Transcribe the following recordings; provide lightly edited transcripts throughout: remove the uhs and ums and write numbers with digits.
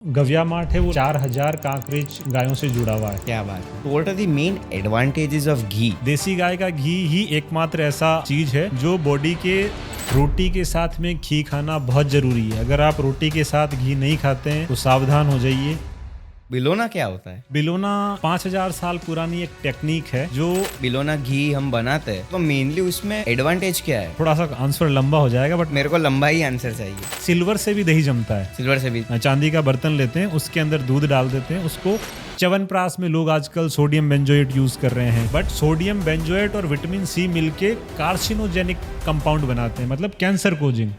गविया mart है वो 4000 कांकरेज गायों से जुड़ा हुआ है। क्या बात है। तो what are the main advantages of ghee? देसी गाय का घी ही एकमात्र ऐसा चीज है जो बॉडी के रोटी के साथ में घी खाना बहुत जरूरी है। अगर आप रोटी के साथ घी नहीं खाते हैं तो सावधान हो जाइए। बिलोना क्या होता है? बिलोना 5000 साल पुरानी एक टेक्निक है जो बिलोना घी हम बनाते हैं तो मेनली उसमें एडवांटेज क्या है? थोड़ा सा आंसर लंबा हो जाएगा बट मेरे को लंबा ही आंसर चाहिए। सिल्वर से भी दही जमता है। सिल्वर से भी? चांदी का बर्तन लेते हैं, उसके अंदर दूध डाल देते हैं, उसको च्यवनप्राश में लोग आजकल सोडियम बेंजोएट यूज कर रहे हैं, बट सोडियम बेंजोएट और विटामिन सी मिलके कार्सिनोजेनिक कंपाउंड बनाते हैं, मतलब कैंसर कोजिंग।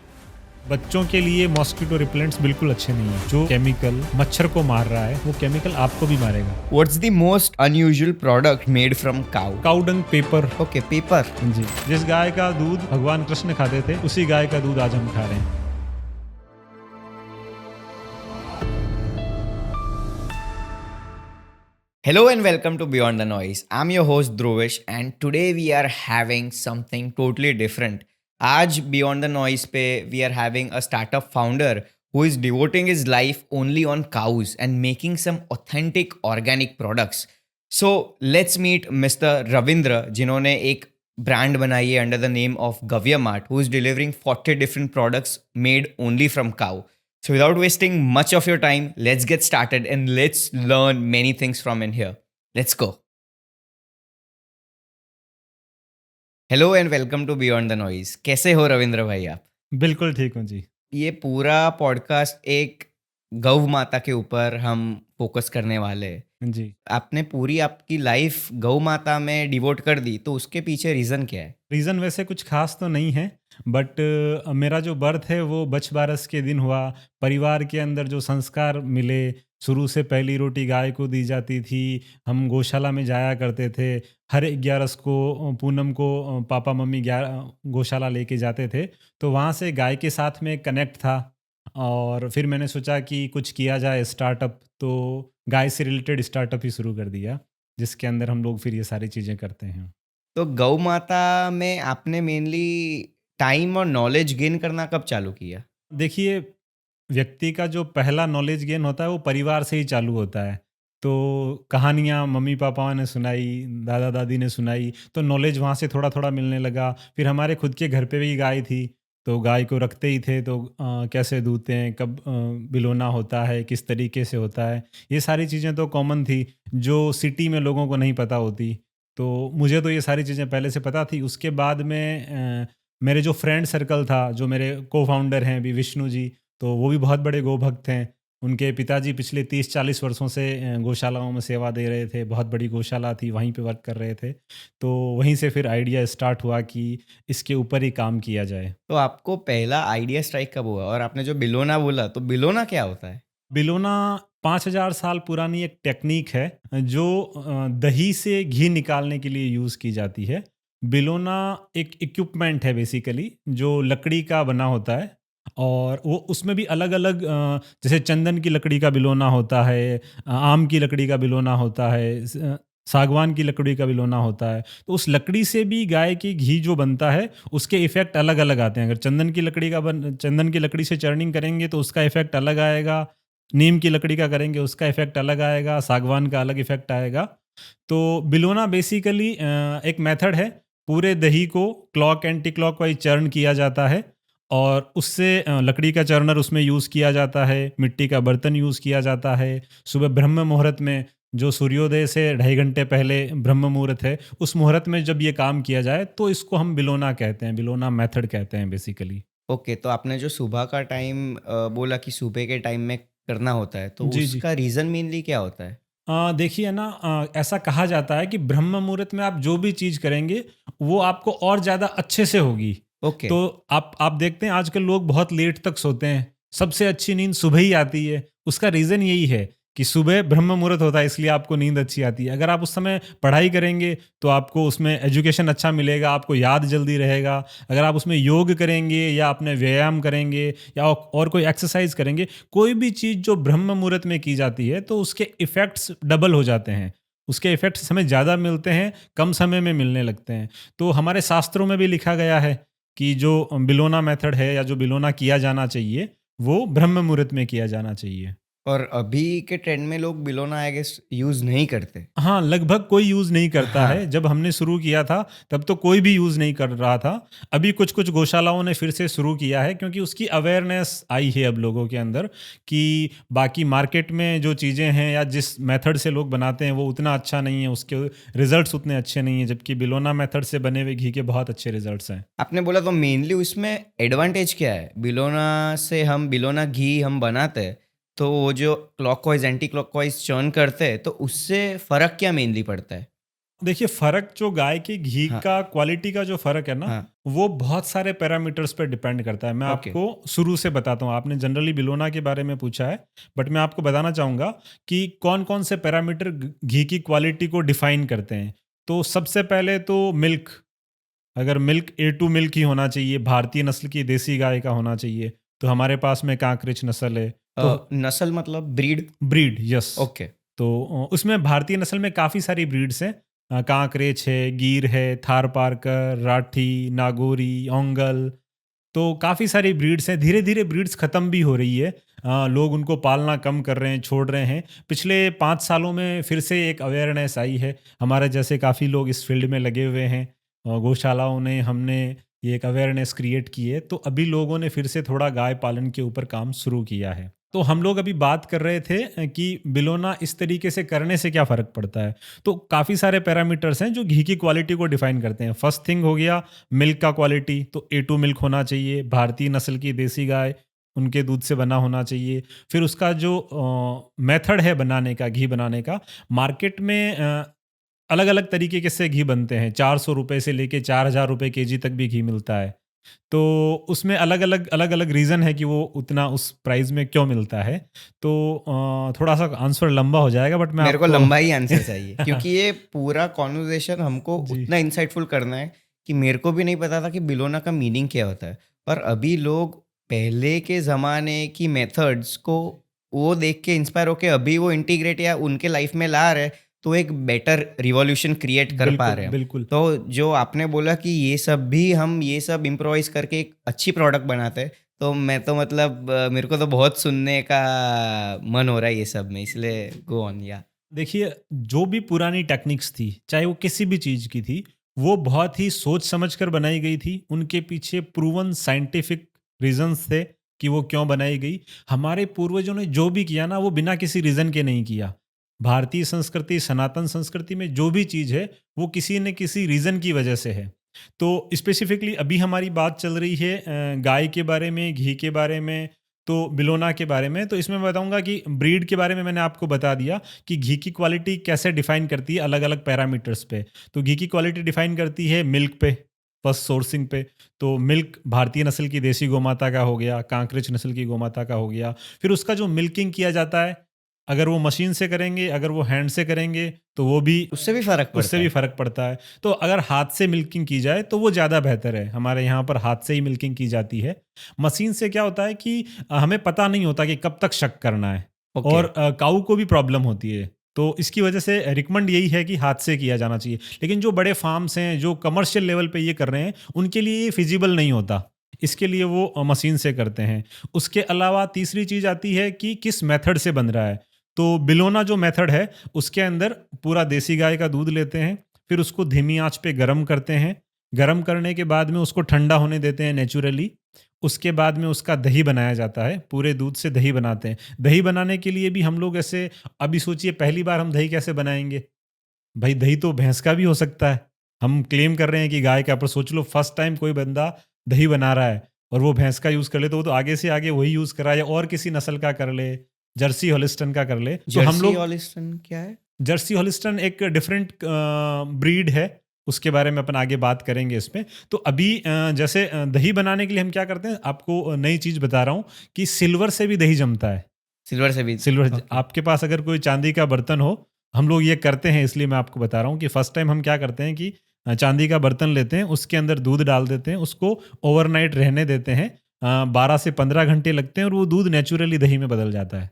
बच्चों के लिए मॉस्किटो रिपेलेंट्स बिल्कुल अच्छे नहीं है। जो केमिकल मच्छर को मार रहा है वो केमिकल आपको भी मारेगा। What's the most unusual product made from cow? Cow dung paper. Okay, paper. जी, जिस गाय का दूध भगवान कृष्ण खाते थे उसी गाय का दूध आज हम खा रहे हैं। Hello and welcome to Beyond the Noise. I'm your host Dhruvish and today we are having something totally different. आज Beyond the Noise पे we are having a startup founder who is devoting his life only on cows and making some authentic organic products. So let's meet Mr. Ravindra जिन्होंने एक brand बनाई है under the name of Gavya Mart, who is delivering 40 different products made only from cow. So without wasting much of your time, let's get started and let's learn many things from in here. Let's go. Hello and welcome to Beyond the Noise. कैसे हो रविंद्र भाई आप? बिल्कुल ठीक हूँ जी। ये पूरा podcast एक गौ माता के ऊपर हम फोकस करने वाले हैं। जी, आपने पूरी आपकी लाइफ गौ माता में डिवोट कर दी, तो उसके पीछे रीज़न क्या है? रीज़न वैसे कुछ खास तो नहीं है, बट मेरा जो बर्थ है वो बच बारस के दिन हुआ। परिवार के अंदर जो संस्कार मिले, शुरू से पहली रोटी गाय को दी जाती थी। हम गौशाला में जाया करते थे। हर 11 को पूनम को पापा मम्मी गौशाला लेके जाते थे, तो वहाँ से गाय के साथ में कनेक्ट था। और फिर मैंने सोचा कि कुछ किया जाए स्टार्टअप, तो गाय से रिलेटेड स्टार्टअप ही शुरू कर दिया, जिसके अंदर हम लोग फिर ये सारी चीज़ें करते हैं। तो गौ माता में आपने मेनली टाइम और नॉलेज गेन करना कब चालू किया? देखिए, व्यक्ति का जो पहला नॉलेज गेन होता है वो परिवार से ही चालू होता है। तो कहानियाँ मम्मी पापा ने सुनाई, दादा दादी ने सुनाई, तो नॉलेज वहाँ से थोड़ा थोड़ा मिलने लगा। फिर हमारे खुद के घर पे भी गाय थी, तो गाय को रखते ही थे, तो कैसे दूधते हैं, कब बिलोना होता है, किस तरीके से होता है, ये सारी चीज़ें तो कॉमन थी जो सिटी में लोगों को नहीं पता होती। तो मुझे तो ये सारी चीज़ें पहले से पता थी। उसके बाद में मेरे जो फ्रेंड सर्कल था, जो मेरे को फाउंडर हैं अभी विष्णु जी, तो वो भी बहुत बड़े गोभक्त हैं। उनके पिताजी पिछले 30-40 वर्षों से गौशालाओं में सेवा दे रहे थे। बहुत बड़ी गौशाला थी, वहीं पे वर्क कर रहे थे। तो वहीं से फिर आइडिया स्टार्ट हुआ कि इसके ऊपर ही काम किया जाए। तो आपको पहला आइडिया स्ट्राइक कब हुआ? और आपने जो बिलोना बोला, तो बिलोना क्या होता है? बिलोना 5000 साल पुरानी एक टेक्निक है जो दही से घी निकालने के लिए यूज़ की जाती है। बिलोना एक इक्विपमेंट है बेसिकली, जो लकड़ी का बना होता है, और वो उसमें भी अलग-अलग जैसे चंदन की लकड़ी का बिलोना होता है, आम की लकड़ी का बिलोना होता है, सागवान की लकड़ी का बिलोना होता है। तो उस लकड़ी से भी गाय की घी जो बनता है उसके इफ़ेक्ट अलग-अलग आते हैं। अगर चंदन की लकड़ी से चर्निंग करेंगे तो उसका इफ़ेक्ट अलग आएगा, नीम की लकड़ी का करेंगे उसका इफ़ेक्ट अलग आएगा, सागवान का अलग इफ़ेक्ट आएगा। तो बिलोना बेसिकली एक मेथड है। पूरे दही को क्लॉक एंटी क्लॉकवाइज़ चर्न किया जाता है, और उससे लकड़ी का चर्नर उसमें यूज़ किया जाता है, मिट्टी का बर्तन यूज़ किया जाता है। सुबह ब्रह्म मुहूर्त में, जो सूर्योदय से 2.5 घंटे पहले ब्रह्म मुहूर्त है, उस मुहूर्त में जब ये काम किया जाए तो इसको हम बिलोना कहते हैं, बिलोना मेथड कहते हैं बेसिकली। ओके, तो आपने जो सुबह का टाइम बोला कि सुबह के टाइम में करना होता है, तो जी, जी। उसका रीज़न मेनली क्या होता है? देखिए ना, ऐसा कहा जाता है कि ब्रह्म मुहूर्त में आप जो भी चीज़ करेंगे वो आपको और ज़्यादा अच्छे से होगी। ओके। तो आप देखते हैं आजकल लोग बहुत लेट तक सोते हैं। सबसे अच्छी नींद सुबह ही आती है। उसका रीज़न यही है कि सुबह ब्रह्म मुहूर्त होता है, इसलिए आपको नींद अच्छी आती है। अगर आप उस समय पढ़ाई करेंगे तो आपको उसमें एजुकेशन अच्छा मिलेगा, आपको याद जल्दी रहेगा। अगर आप उसमें योग करेंगे या अपने व्यायाम करेंगे या और कोई एक्सरसाइज करेंगे, कोई भी चीज़ जो ब्रह्म मुहूर्त में की जाती है तो उसके इफ़ेक्ट्स डबल हो जाते हैं। उसके इफ़ेक्ट्स हमें ज़्यादा मिलते हैं, कम समय में मिलने लगते हैं। तो हमारे शास्त्रों में भी लिखा गया है कि जो बिलोना मेथड है या जो बिलोना किया जाना चाहिए, वो ब्रह्म मुहूर्त में किया जाना चाहिए। और अभी के ट्रेंड में लोग बिलोना आई गेस यूज नहीं करते। हाँ, लगभग कोई यूज़ नहीं करता हाँ। है। जब हमने शुरू किया था, तब तो कोई भी यूज़ नहीं कर रहा था। अभी कुछ-कुछ गौशालाओं ने फिर से शुरू किया है क्योंकि उसकी अवेयरनेस आई है अब लोगों के अंदर कि बाकी मार्केट में जो चीज़ें हैं या जिस मेथड से लोग बनाते हैं, वो उतना अच्छा नहीं है, उसके रिज़ल्ट्स उतने अच्छे नहीं हैं, जबकि बिलोना मेथड से बने हुए घी के बहुत अच्छे रिज़ल्ट्स हैं। आपने बोला तो मेनली उसमें एडवांटेज क्या है? बिलोना घी हम बनाते हैं, तो वो जो क्लॉकवाइज़, एंटी क्लॉकवाइज़ चर्न करते हैं, तो उससे फ़र्क क्या मेनली पड़ता है? देखिए, फ़र्क जो गाय के घी हाँ, का क्वालिटी का जो फ़र्क है ना, हाँ, वो बहुत सारे पैरामीटर्स पे डिपेंड करता है। मैं ओके। आपको शुरू से बताता हूँ, आपने जनरली बिलोना के बारे में पूछा है, बट मैं आपको बताना चाहूँगा कि कौन-कौन से पैरामीटर घी की क्वालिटी को डिफ़ाइन करते हैं। तो सबसे पहले तो मिल्क, अगर मिल्क A2 मिल्क ही होना चाहिए, भारतीय नस्ल की देसी गाय का होना चाहिए, तो हमारे पास में कांकरेज नस्ल है। तो नस्ल मतलब ब्रीड? Breed, yes. ओके, तो उसमें भारतीय नस्ल में काफ़ी सारी ब्रीड्स हैं। कांकरेज है, गीर है, थारपारकर, राठी, नागौरी, ओंगल, तो काफ़ी सारी ब्रीड्स हैं। धीरे-धीरे ब्रीड्स ख़त्म भी हो रही है। लोग उनको पालना कम कर रहे हैं, छोड़ रहे हैं। पिछले 5 सालों में फिर से एक अवेयरनेस आई है। हमारे जैसे काफ़ी लोग इस फ़ील्ड में लगे हुए हैं। गौशालाओं ने, हमने ये एक अवेयरनेस क्रिएट की है, तो अभी लोगों ने फिर से थोड़ा गाय पालन के ऊपर काम शुरू किया है। तो हम लोग अभी बात कर रहे थे कि बिलोना इस तरीके से करने से क्या फ़र्क पड़ता है। तो काफ़ी सारे पैरामीटर्स हैं जो घी की क्वालिटी को डिफ़ाइन करते हैं। फर्स्ट थिंग हो गया मिल्क का क्वालिटी, तो A2 मिल्क होना चाहिए, भारतीय नस्ल की देसी गाय, उनके दूध से बना होना चाहिए। फिर उसका जो मेथड है बनाने का, घी बनाने का, मार्केट में अलग-अलग तरीके के से घी बनते हैं। ₹400 से लेके ₹4000 केजी तक भी घी मिलता है। तो उसमें अलग-अलग रीज़न है कि वो उतना उस प्राइस में क्यों मिलता है। तो थोड़ा-सा आंसर लंबा हो जाएगा, बट मैं मेरे को आपको लंबा ही आंसर चाहिए क्योंकि ये पूरा कॉन्वर्सेशन हमको जी। उतना इंसाइटफुल करना है कि मेरे को भी नहीं पता था कि बिलोना का मीनिंग क्या होता है। और अभी लोग पहले के ज़माने की मेथड्स को वो देख के इंस्पायर होके अभी वो इंटीग्रेट या उनके लाइफ में ला रहे हैं, तो एक बेटर रिवॉल्यूशन क्रिएट कर पा बिल्कुल, रहे हैं हम। बिल्कुल। तो जो आपने बोला कि ये सब इम्प्रोवाइज़ करके एक अच्छी प्रोडक्ट बनाते हैं, तो मैं तो मतलब मेरे को तो बहुत सुनने का मन हो रहा है ये सब में, इसलिए गो ऑन या। देखिए, जो भी पुरानी टेक्निक्स थी, चाहे वो किसी भी चीज़ की थी, वो बहुत ही सोच समझ कर बनाई गई थी। उनके पीछे प्रूवन साइंटिफिक रीज़न्स थे कि वो क्यों बनाई गई। हमारे पूर्वजों ने जो भी किया ना, वो बिना किसी रीज़न के नहीं किया। भारतीय संस्कृति, सनातन संस्कृति में जो भी चीज़ है, वो किसी न किसी रीज़न की वजह से है। तो स्पेसिफिकली अभी हमारी बात चल रही है गाय के बारे में, घी के बारे में, तो बिलोना के बारे में। तो इसमें मैं बताऊँगा कि ब्रीड के बारे में मैंने आपको बता दिया कि घी की क्वालिटी कैसे डिफ़ाइन करती है अलग-अलग पैरामीटर्स पे। तो घी की क्वालिटी डिफ़ाइन करती है मिल्क पे, फर्स्ट सोर्सिंग पे। तो मिल्क भारतीय नस्ल की देसी गौमाता का हो गया, कांकरेज नस्ल की गौमाता का हो गया। फिर उसका जो मिल्किंग किया जाता है, अगर वो मशीन से करेंगे, अगर वो हैंड से करेंगे, तो वो भी उससे भी फ़र्क उससे पड़ता भी है। फ़र्क पड़ता है। तो अगर हाथ से मिल्किंग की जाए तो वो ज़्यादा बेहतर है। हमारे यहाँ पर हाथ से ही मिल्किंग की जाती है। मशीन से क्या होता है कि हमें पता नहीं होता कि कब तक शक करना है, ओके, और काऊ को भी प्रॉब्लम होती है। तो इसकी वजह से रिकमेंड यही है कि हाथ से किया जाना चाहिए। लेकिन जो बड़े फार्म्स हैं, जो कमर्शियल लेवल पे ये कर रहे हैं, उनके लिए ये फिज़िबल नहीं होता। इसके लिए वो मशीन से करते हैं। उसके अलावा तीसरी चीज़ आती है कि किस मेथड से बन रहा है। तो बिलोना जो मेथड है, उसके अंदर पूरा देसी गाय का दूध लेते हैं, फिर उसको धीमी आँच पे गरम करते हैं। गरम करने के बाद में उसको ठंडा होने देते हैं नेचुरली। उसके बाद में उसका दही बनाया जाता है, पूरे दूध से दही बनाते हैं। दही बनाने के लिए भी हम लोग ऐसे, अभी सोचिए पहली बार हम दही कैसे बनाएँगे? भाई दही तो भैंस का भी हो सकता है। हम क्लेम कर रहे हैं कि गाय का, पर सोच लो फर्स्ट टाइम कोई बंदा दही बना रहा है और वो भैंस का यूज़ कर ले, तो वो तो आगे से आगे वही यूज़ कर रहा है, या और किसी नस्ल का कर ले, जर्सी हॉलिस्टन का कर ले। तो हम जर्सी लोग, हॉलिस्टन क्या है? जर्सी हॉलिस्टन एक डिफरेंट ब्रीड है, उसके बारे में अपन आगे बात करेंगे इसमें। तो अभी जैसे दही बनाने के लिए हम क्या करते हैं, आपको नई चीज़ बता रहा हूँ कि सिल्वर से भी दही जमता है। सिल्वर से भी? सिल्वर, ओके, आपके पास अगर कोई चांदी का बर्तन हो, हम लोग ये करते हैं इसलिए मैं आपको बता रहा हूँ कि फर्स्ट टाइम हम क्या करते हैं कि चांदी का बर्तन लेते हैं, उसके अंदर दूध डाल देते हैं, उसको ओवरनाइट रहने देते हैं। 12 से 15 घंटे लगते हैं और वो दूध नेचुरली दही में बदल जाता है।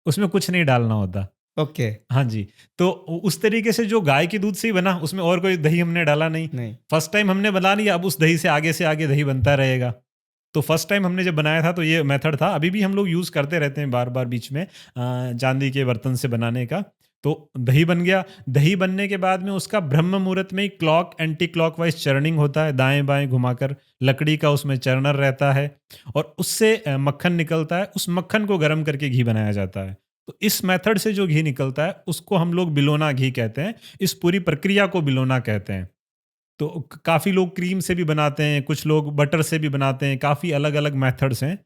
उसमें कुछ नहीं डालना होता। ओके, हाँ जी, तो उस तरीके से जो गाय के दूध से ही बना, उसमें और कोई दही हमने डाला नहीं। नहीं, फर्स्ट टाइम हमने बना लिया, अब उस दही से आगे दही बनता रहेगा। तो फर्स्ट टाइम हमने जब बनाया था तो ये मेथड था, अभी भी हम लोग यूज़ करते रहते हैं बार बार बीच में, चांदी के बर्तन से बनाने का। तो दही बन गया। दही बनने के बाद में उसका ब्रह्म मुहूर्त में ही क्लॉक एंटी क्लॉकवाइज चर्निंग होता है, दाएं बाएं घुमाकर, लकड़ी का उसमें चर्नर रहता है और उससे मक्खन निकलता है। उस मक्खन को गर्म करके घी बनाया जाता है। तो इस मेथड से जो घी निकलता है उसको हम लोग बिलोना घी कहते हैं। इस पूरी प्रक्रिया को बिलोना कहते हैं। तो काफ़ी लोग क्रीम से भी बनाते हैं, कुछ लोग बटर से भी बनाते हैं, काफ़ी अलग अलग मेथड्स हैं।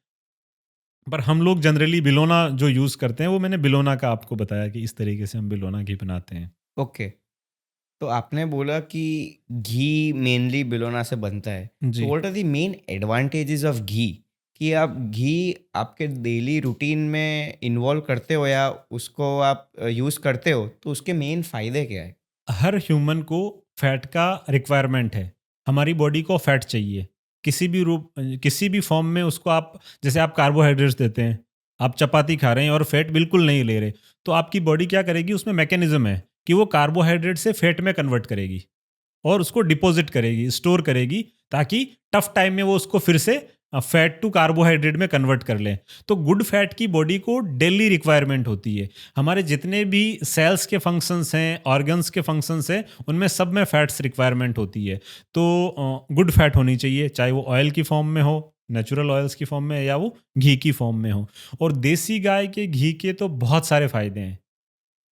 पर हम लोग जनरली बिलोना जो यूज़ करते हैं, वो मैंने बिलोना का आपको बताया कि इस तरीके से हम बिलोना घी बनाते हैं। ओके। तो आपने बोला कि घी मेनली बिलोना से बनता है। तो जी। What are the main advantages of ghee? कि आप घी आपके डेली रूटीन में इन्वॉल्व करते हो या उसको आप यूज़ करते हो, तो उसके मेन फ़ायदे क्या है? हर ह्यूमन को फैट का रिक्वायरमेंट है। हमारी बॉडी को फैट चाहिए। किसी भी रूप, किसी भी फॉर्म में उसको आप, जैसे आप कार्बोहाइड्रेट्स देते हैं, आप चपाती खा रहे हैं और फैट बिल्कुल नहीं ले रहे, तो आपकी बॉडी क्या करेगी, उसमें मैकेनिज़्म है कि वो कार्बोहाइड्रेट से फैट में कन्वर्ट करेगी और उसको डिपॉज़िट करेगी, स्टोर करेगी, ताकि टफ़ टाइम में वो उसको फिर से फैट टू कार्बोहाइड्रेट में कन्वर्ट कर लें। तो गुड फैट की बॉडी को डेली रिक्वायरमेंट होती है। हमारे जितने भी सेल्स के फंक्शंस हैं, ऑर्गन्स के फंक्शंस हैं, उनमें सब में फैट्स रिक्वायरमेंट होती है। तो गुड फैट होनी चाहिए, चाहे वो ऑयल की फॉर्म में हो, नेचुरल ऑयल्स की फॉर्म में, या वो घी की फॉर्म में हो। और देसी गाय के घी के तो बहुत सारे फ़ायदे हैं।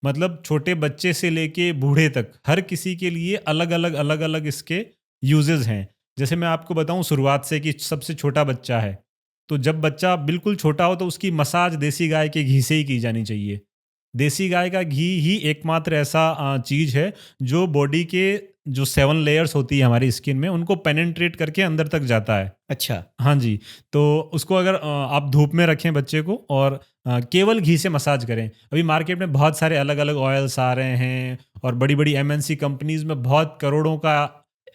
मतलब छोटे बच्चे से लेके बूढ़े तक हर किसी के लिए अलग-अलग इसके यूजेस हैं। जैसे मैं आपको बताऊँ शुरुआत से कि सबसे छोटा बच्चा है, तो जब बच्चा बिल्कुल छोटा हो तो उसकी मसाज देसी गाय के घी से ही की जानी चाहिए। देसी गाय का घी ही एकमात्र ऐसा चीज़ है जो बॉडी के जो 7 लेयर्स होती है हमारी स्किन में, उनको पेनिट्रेट करके अंदर तक जाता है। अच्छा। हाँ जी, तो उसको अगर आप धूप में रखें बच्चे को और केवल घी से मसाज करें। अभी मार्केट में बहुत सारे अलग-अलग ऑयल्स आ रहे हैं और बड़ी-बड़ी एमएनसी कंपनीज़ में बहुत करोड़ों का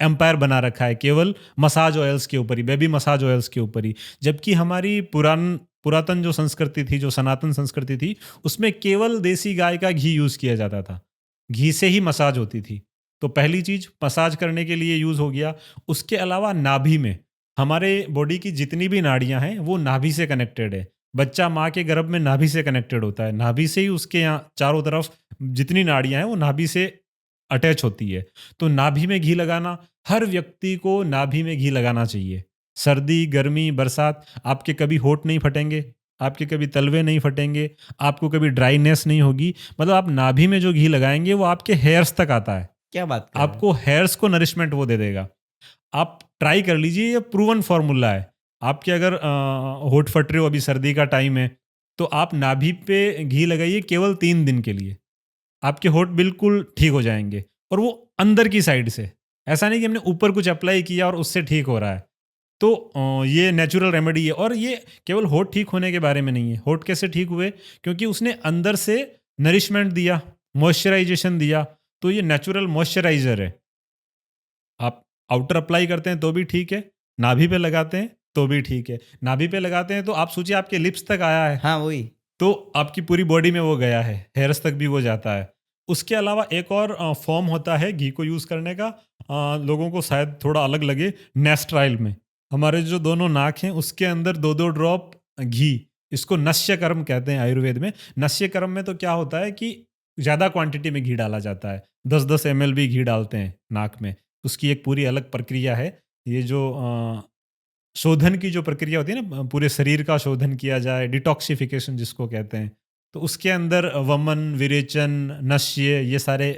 एम्पायर बना रखा है केवल मसाज ऑयल्स के ऊपर ही, बेबी मसाज ऑयल्स के ऊपर ही। जबकि हमारी पुरातन जो संस्कृति थी, जो सनातन संस्कृति थी, उसमें केवल देसी गाय का घी यूज़ किया जाता था। घी से ही मसाज होती थी। तो पहली चीज़ मसाज करने के लिए यूज़ हो गया। उसके अलावा नाभि में, हमारे बॉडी की जितनी भी नाड़ियाँ हैं वो नाभि से कनेक्टेड है। बच्चा माँ के गर्भ में नाभि से कनेक्टेड होता है। नाभि से ही उसके यहाँ चारों तरफ जितनी नाड़ियाँ हैं वो नाभि से अटैच होती है। तो नाभि में घी लगाना, हर व्यक्ति को नाभि में घी लगाना चाहिए। सर्दी, गर्मी, बरसात, आपके कभी होंठ नहीं फटेंगे, आपके कभी तलवे नहीं फटेंगे, आपको कभी ड्राइनेस नहीं होगी। मतलब आप नाभि में जो घी लगाएँगे वो आपके हेयर्स तक आता है। क्या बात कर रहे हैं? आपको हेयर्स को नरिशमेंट वो दे देगा। आप ट्राई कर लीजिए, ये प्रूवन फ़ॉर्मूला है। आपके अगर होंठ फट रहे हो, अभी सर्दी का टाइम है, तो आप नाभि पे घी लगाइए केवल 3 दिन के लिए। आपके होंठ बिल्कुल ठीक हो जाएँगे और वो अंदर की साइड से। ऐसा नहीं कि हमने ऊपर कुछ अप्लाई किया और उससे ठीक हो रहा है। तो ये नेचुरल रेमेडी है और ये केवल होंठ ठीक होने के बारे में नहीं है। होंठ कैसे ठीक हुए? क्योंकि उसने अंदर से नरिशमेंट दिया, मॉइस्चराइज़ेशन दिया, तो ये नेचुरल मॉइस्चराइज़र है। आप आउटर अप्लाई करते हैं तो भी ठीक है, नाभि पे लगाते हैं तो भी ठीक है। नाभि पे लगाते हैं तो आप सोचिए आपके लिप्स तक आया है, हाँ, वही। तो आपकी पूरी बॉडी में वो गया है, हेयर्स तक भी वो जाता है। उसके अलावा एक और फ़ॉर्म होता है घी को यूज़ करने का, लोगों को शायद थोड़ा अलग लगे, नेस्ट्राइल में। हमारे जो दोनों नाक हैं उसके अंदर 2-2 ड्रॉप घी, इसको नस्यकर्म कहते हैं आयुर्वेद में। नस्यकर्म में तो क्या होता है कि ज़्यादा क्वांटिटी में घी डाला जाता है, 10-10 एमएल भी घी डालते हैं नाक में। उसकी एक पूरी अलग प्रक्रिया है। ये जो शोधन की जो प्रक्रिया होती है ना, पूरे शरीर का शोधन किया जाए, डिटॉक्सिफिकेशन जिसको कहते हैं, तो उसके अंदर वमन, विरेचन, नस्य, ये सारे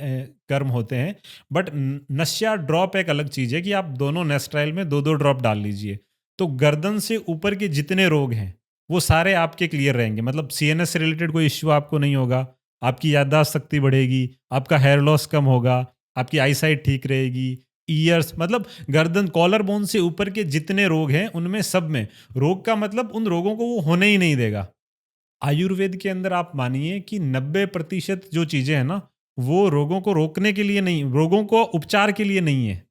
कर्म होते हैं। बट नस्या ड्रॉप एक अलग चीज़ है कि आप दोनों नेस्ट्राइल में 2-2 ड्रॉप डाल लीजिए, तो गर्दन से ऊपर के जितने रोग हैं वो सारे आपके क्लियर रहेंगे। मतलब सीएनएस से रिलेटेड कोई इश्यू आपको नहीं होगा, आपकी याददाश्त शक्ति बढ़ेगी, आपका हेयर लॉस कम होगा, आपकी आईसाइट ठीक रहेगी, ईयर्स, मतलब गर्दन, कॉलर बोन से ऊपर के जितने रोग हैं उनमें सब में, रोग का मतलब उन रोगों को वो होने ही नहीं देगा। आयुर्वेद के अंदर आप मानिए कि 90% जो चीज़ें हैं ना, वो रोगों को रोकने के लिए नहीं, रोगों को उपचार के लिए नहीं है।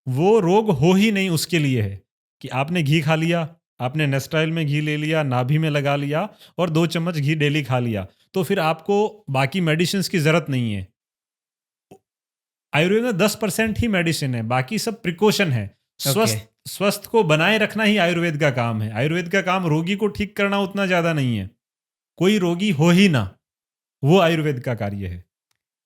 वो रोग हो ही नहीं उसके लिए है कि आपने घी खा लिया, आपने नेस्टाइल में घी ले लिया, नाभि में लगा लिया और 2 चम्मच घी डेली खा लिया, तो फिर आपको बाकी मेडिसिन्स की ज़रूरत नहीं है। आयुर्वेद में 10% ही मेडिसिन है, बाकी सब प्रिकॉशन है। ओके। स्वस्थ को बनाए रखना ही आयुर्वेद का काम है। आयुर्वेद का काम रोगी को ठीक करना उतना ज़्यादा नहीं है। कोई रोगी हो ही ना, वो आयुर्वेद का कार्य है।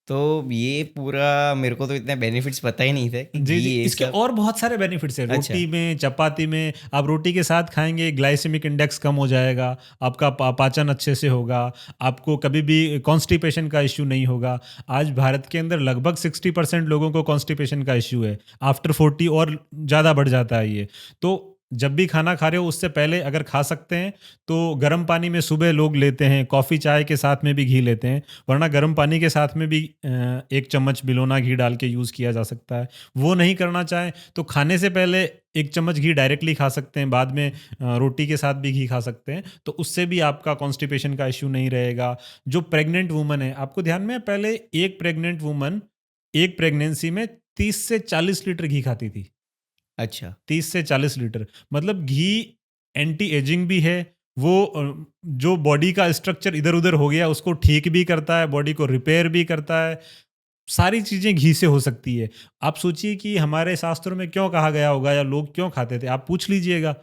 तो ये पूरा मेरे को तो इतने बेनिफिट्स पता ही नहीं थे कि जी, घी जी। ये इसके सब। और बहुत सारे बेनिफिट्स हैं। अच्छा। रोटी में, चपाती में, आप रोटी के साथ खाएँगे, ग्लाइसेमिक इंडेक्स कम हो जाएगा, आपका पाचन अच्छे से होगा, आपको कभी भी कॉन्स्टिपेशन का इश्यू नहीं होगा। आज भारत के अंदर लगभग 60% लोगों को कॉन्स्टिपेशन का इश्यू है। आफ्टर 40 और ज़्यादा बढ़ जाता है ये। तो जब भी खाना खा रहे हो उससे पहले अगर खा सकते हैं, तो गर्म पानी में सुबह लोग लेते हैं, कॉफ़ी चाय के साथ में भी घी लेते हैं, वरना गर्म पानी के साथ में भी 1 चम्मच बिलोना घी डाल के यूज़ किया जा सकता है। वो नहीं करना चाहें तो खाने से पहले 1 चम्मच घी डायरेक्टली खा सकते हैं, बाद में रोटी के साथ भी घी खा सकते हैं, तो उससे भी आपका कॉन्स्टिपेशन का इश्यू नहीं रहेगा। जो प्रेग्नेंट वुमन है, आपको ध्यान में है पहले एक प्रेग्नेंट वुमन एक प्रेगनेंसी में 30 से 40 लीटर घी खाती थी। अच्छा। 30 से 40 लीटर, मतलब घी एंटी एजिंग भी है। वो जो बॉडी का स्ट्रक्चर इधर-उधर हो गया उसको ठीक भी करता है, बॉडी को रिपेयर भी करता है। सारी चीज़ें घी से हो सकती है। आप सोचिए कि हमारे शास्त्रों में क्यों कहा गया होगा या लोग क्यों खाते थे? आप पूछ लीजिएगा।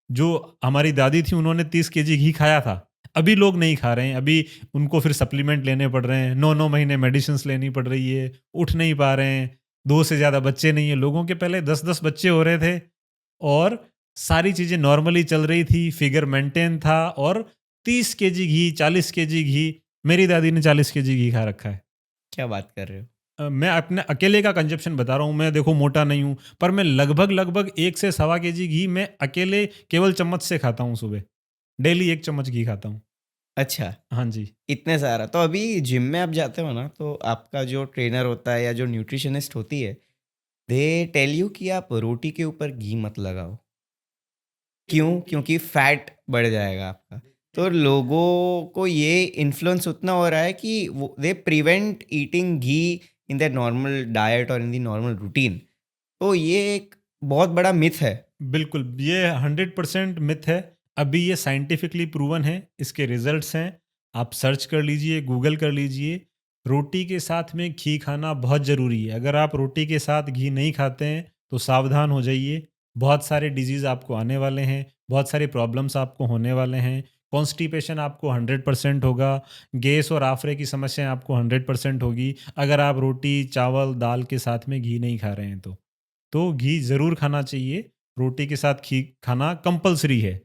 जो हमारी दादी थी उन्होंने 30 केजी घी खाया था। अभी लोग नहीं खा रहे हैं, अभी उनको फिर सप्लीमेंट लेने पड़ रहे हैं, 9-9 महीने मेडिसिन्स लेनी पड़ रही है, उठ नहीं पा रहे हैं, 2 से ज़्यादा बच्चे नहीं हैं। लोगों के पहले 10-10 बच्चे हो रहे थे और सारी चीज़ें नॉर्मली चल रही थी, फिगर मेंटेन था और 30 केजी घी, 40 केजी घी, मेरी दादी ने 40 केजी घी खा रखा है। क्या बात कर रहे हो? मैं अपने अकेले का कंज़प्शन बता रहा हूँ, मैं देखो मोटा नहीं हूँ, पर मैं लगभग 1 से सवा केजी घी मैं अकेले केवल चम्मच से खाता हूँ सुबह। डेली 1 चम्मच घी खाता हूँ। अच्छा, हाँ जी। इतने सारा। तो अभी जिम में आप जाते हो ना, तो आपका जो ट्रेनर होता है या जो न्यूट्रिशनिस्ट होती है, दे टेल यू कि आप रोटी के ऊपर घी मत लगाओ। क्यों? क्योंकि फैट बढ़ जाएगा आपका। तो लोगों को ये इन्फ्लुएंस उतना हो रहा है कि वो they prevent eating ghee in their normal diet और इन द नॉर्मल रूटीन। तो ये एक बहुत बड़ा मिथ है। बिल्कुल, ये 100% मिथ है। अभी ये साइंटिफिकली प्रूवन है, इसके रिज़ल्ट्स हैं। आप सर्च कर लीजिए, गूगल कर लीजिए। रोटी के साथ में घी खाना बहुत ज़रूरी है। अगर आप रोटी के साथ घी नहीं खाते हैं, तो सावधान हो जाइए। बहुत सारे डिज़ीज़ आपको आने वाले हैं, बहुत सारी प्रॉब्लम्स आपको होने वाले हैं। कॉन्स्टिपेशन आपको 100% होगा, गैस और आफरे की समस्याएँ आपको 100% होगी, अगर आप रोटी, चावल, दाल के साथ में घी नहीं खा रहे हैं तो। तो घी ज़रूर खाना चाहिए। रोटी के साथ घी खाना कंपल्सरी है,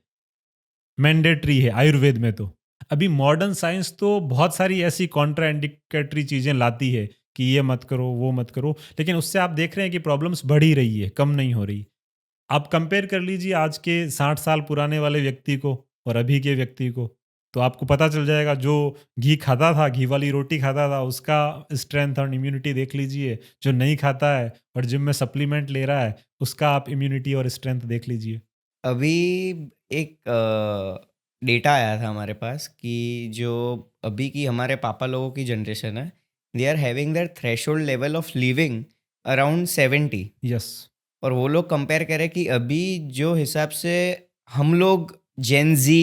मैंडेटरी है आयुर्वेद में तो। अभी मॉडर्न साइंस तो बहुत सारी ऐसी कॉन्ट्रा इंडिकेटरी चीज़ें लाती है कि ये मत करो, वो मत करो, लेकिन उससे आप देख रहे हैं कि प्रॉब्लम्स बढ़ ही रही है, कम नहीं हो रही। आप कंपेयर कर लीजिए आज के 60 साल पुराने वाले व्यक्ति को और अभी के व्यक्ति को, तो आपको पता चल जाएगा जो घी खाता था, घी वाली रोटी खाता था, उसका स्ट्रेंथ और इम्यूनिटी देख लीजिए। जो नहीं खाता है और जिम में सप्लीमेंट ले रहा है, उसका आप इम्यूनिटी और स्ट्रेंथ देख लीजिए। अभी एक डेटा आया था हमारे पास कि जो अभी की हमारे पापा लोगों की जनरेशन है, they are having their threshold level of living around 70। Yes, और वो लोग कंपेयर करें कि अभी जो हिसाब से हम लोग जेन जी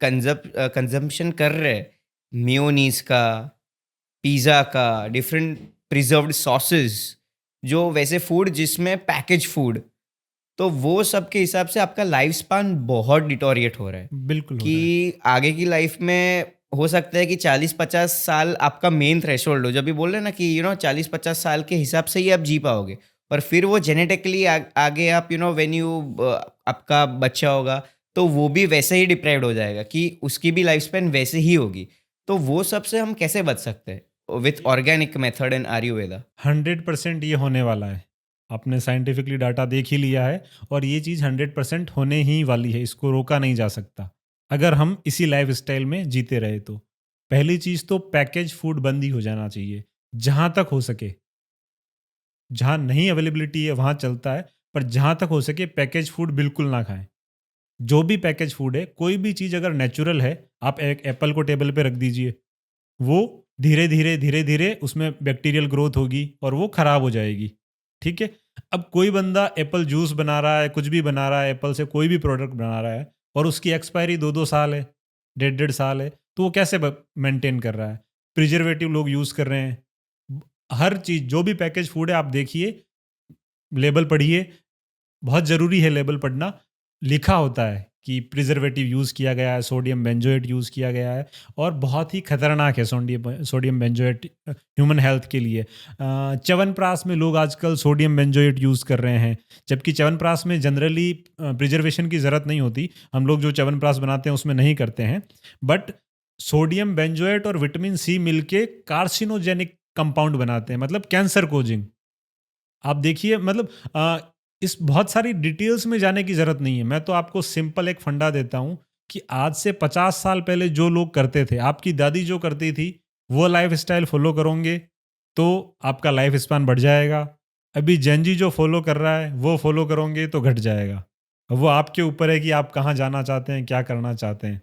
कंजम्पशन कर रहे हैं, मेयोनीज का, पिज़्ज़ा का, डिफरेंट प्रिजर्व्ड सॉसेस, जो वैसे फूड जिसमें पैकेज फूड, तो वो सब के हिसाब से आपका लाइफ स्पान बहुत डिटोरिएट हो रहा है बिल्कुल हो कि रहा है। आगे की लाइफ में हो सकता है कि 40-50 साल आपका मेन थ्रेशोल्ड हो। जब भी बोल रहे हैं ना कि 40-50 साल के हिसाब से ही आप जी पाओगे, और फिर वो जेनेटिकली आगे आप व्हेन यू आपका बच्चा होगा, तो वो भी वैसे ही डिप्राइव्ड हो जाएगा कि उसकी भी लाइफ स्पैन वैसे ही होगी। तो वो सब से हम कैसे बच सकते हैं with organic method and Ayurveda? 100% ये होने वाला है। आपने साइंटिफिकली डाटा देख ही लिया है और ये चीज़ 100% होने ही वाली है, इसको रोका नहीं जा सकता। अगर हम इसी लाइफ़स्टाइल में जीते रहे तो। पहली चीज़ तो पैकेज फूड बंद ही हो जाना चाहिए, जहाँ तक हो सके। जहाँ नहीं अवेलेबिलिटी है वहाँ चलता है, पर जहाँ तक हो सके पैकेज फूड बिल्कुल ना खाएँ। जो भी पैकेज फूड है, कोई भी चीज़ अगर नेचुरल है, आप एक एप्पल को टेबल पे रख दीजिए, वो धीरे-धीरे उसमें बैक्टीरियल ग्रोथ होगी और वो खराब हो जाएगी, ठीक है? अब कोई बंदा एप्पल जूस बना रहा है, कुछ भी बना रहा है, एप्पल से कोई भी प्रोडक्ट बना रहा है और उसकी एक्सपायरी 2-2 साल है, डेढ़-डेढ़ साल है, तो वो कैसे मेंटेन कर रहा है? प्रिजर्वेटिव लोग यूज़ कर रहे हैं। हर चीज़ जो भी पैकेज फूड है आप देखिए, लेबल पढ़िए, बहुत ज़रूरी है लेबल पढ़ना। लिखा होता है कि प्रिजर्वेटिव यूज़ किया गया है, सोडियम बेंजोएट यूज़ किया गया है और बहुत ही खतरनाक है सोडियम बेंजोएट ह्यूमन हेल्थ के लिए। च्यवनप्राश में लोग आजकल सोडियम बेंजोएट यूज़ कर रहे हैं, जबकि च्यवनप्राश में जनरली प्रिजर्वेशन की ज़रूरत नहीं होती। हम लोग जो च्यवनप्राश बनाते हैं उसमें नहीं करते हैं, बट सोडियम बेंजोएट और विटामिन सी मिलके कार्सिनोजेनिक कंपाउंड बनाते हैं, मतलब कैंसर कोजिंग। आप देखिए, मतलब इस बहुत सारी डिटेल्स में जाने की ज़रूरत नहीं है। मैं तो आपको सिंपल एक फंडा देता हूँ कि आज से 50 साल पहले जो लोग करते थे, आपकी दादी जो करती थी, वो लाइफ़स्टाइल फ़ॉलो करोगे, तो आपका लाइफ़ स्पैन बढ़ जाएगा। अभी जेन ज़ी जो फ़ॉलो कर रहा है, वो फ़ॉलो करोगे तो घट जाएगा। अब वो आपके ऊपर है कि आप कहाँ जाना चाहते हैं, क्या करना चाहते हैं।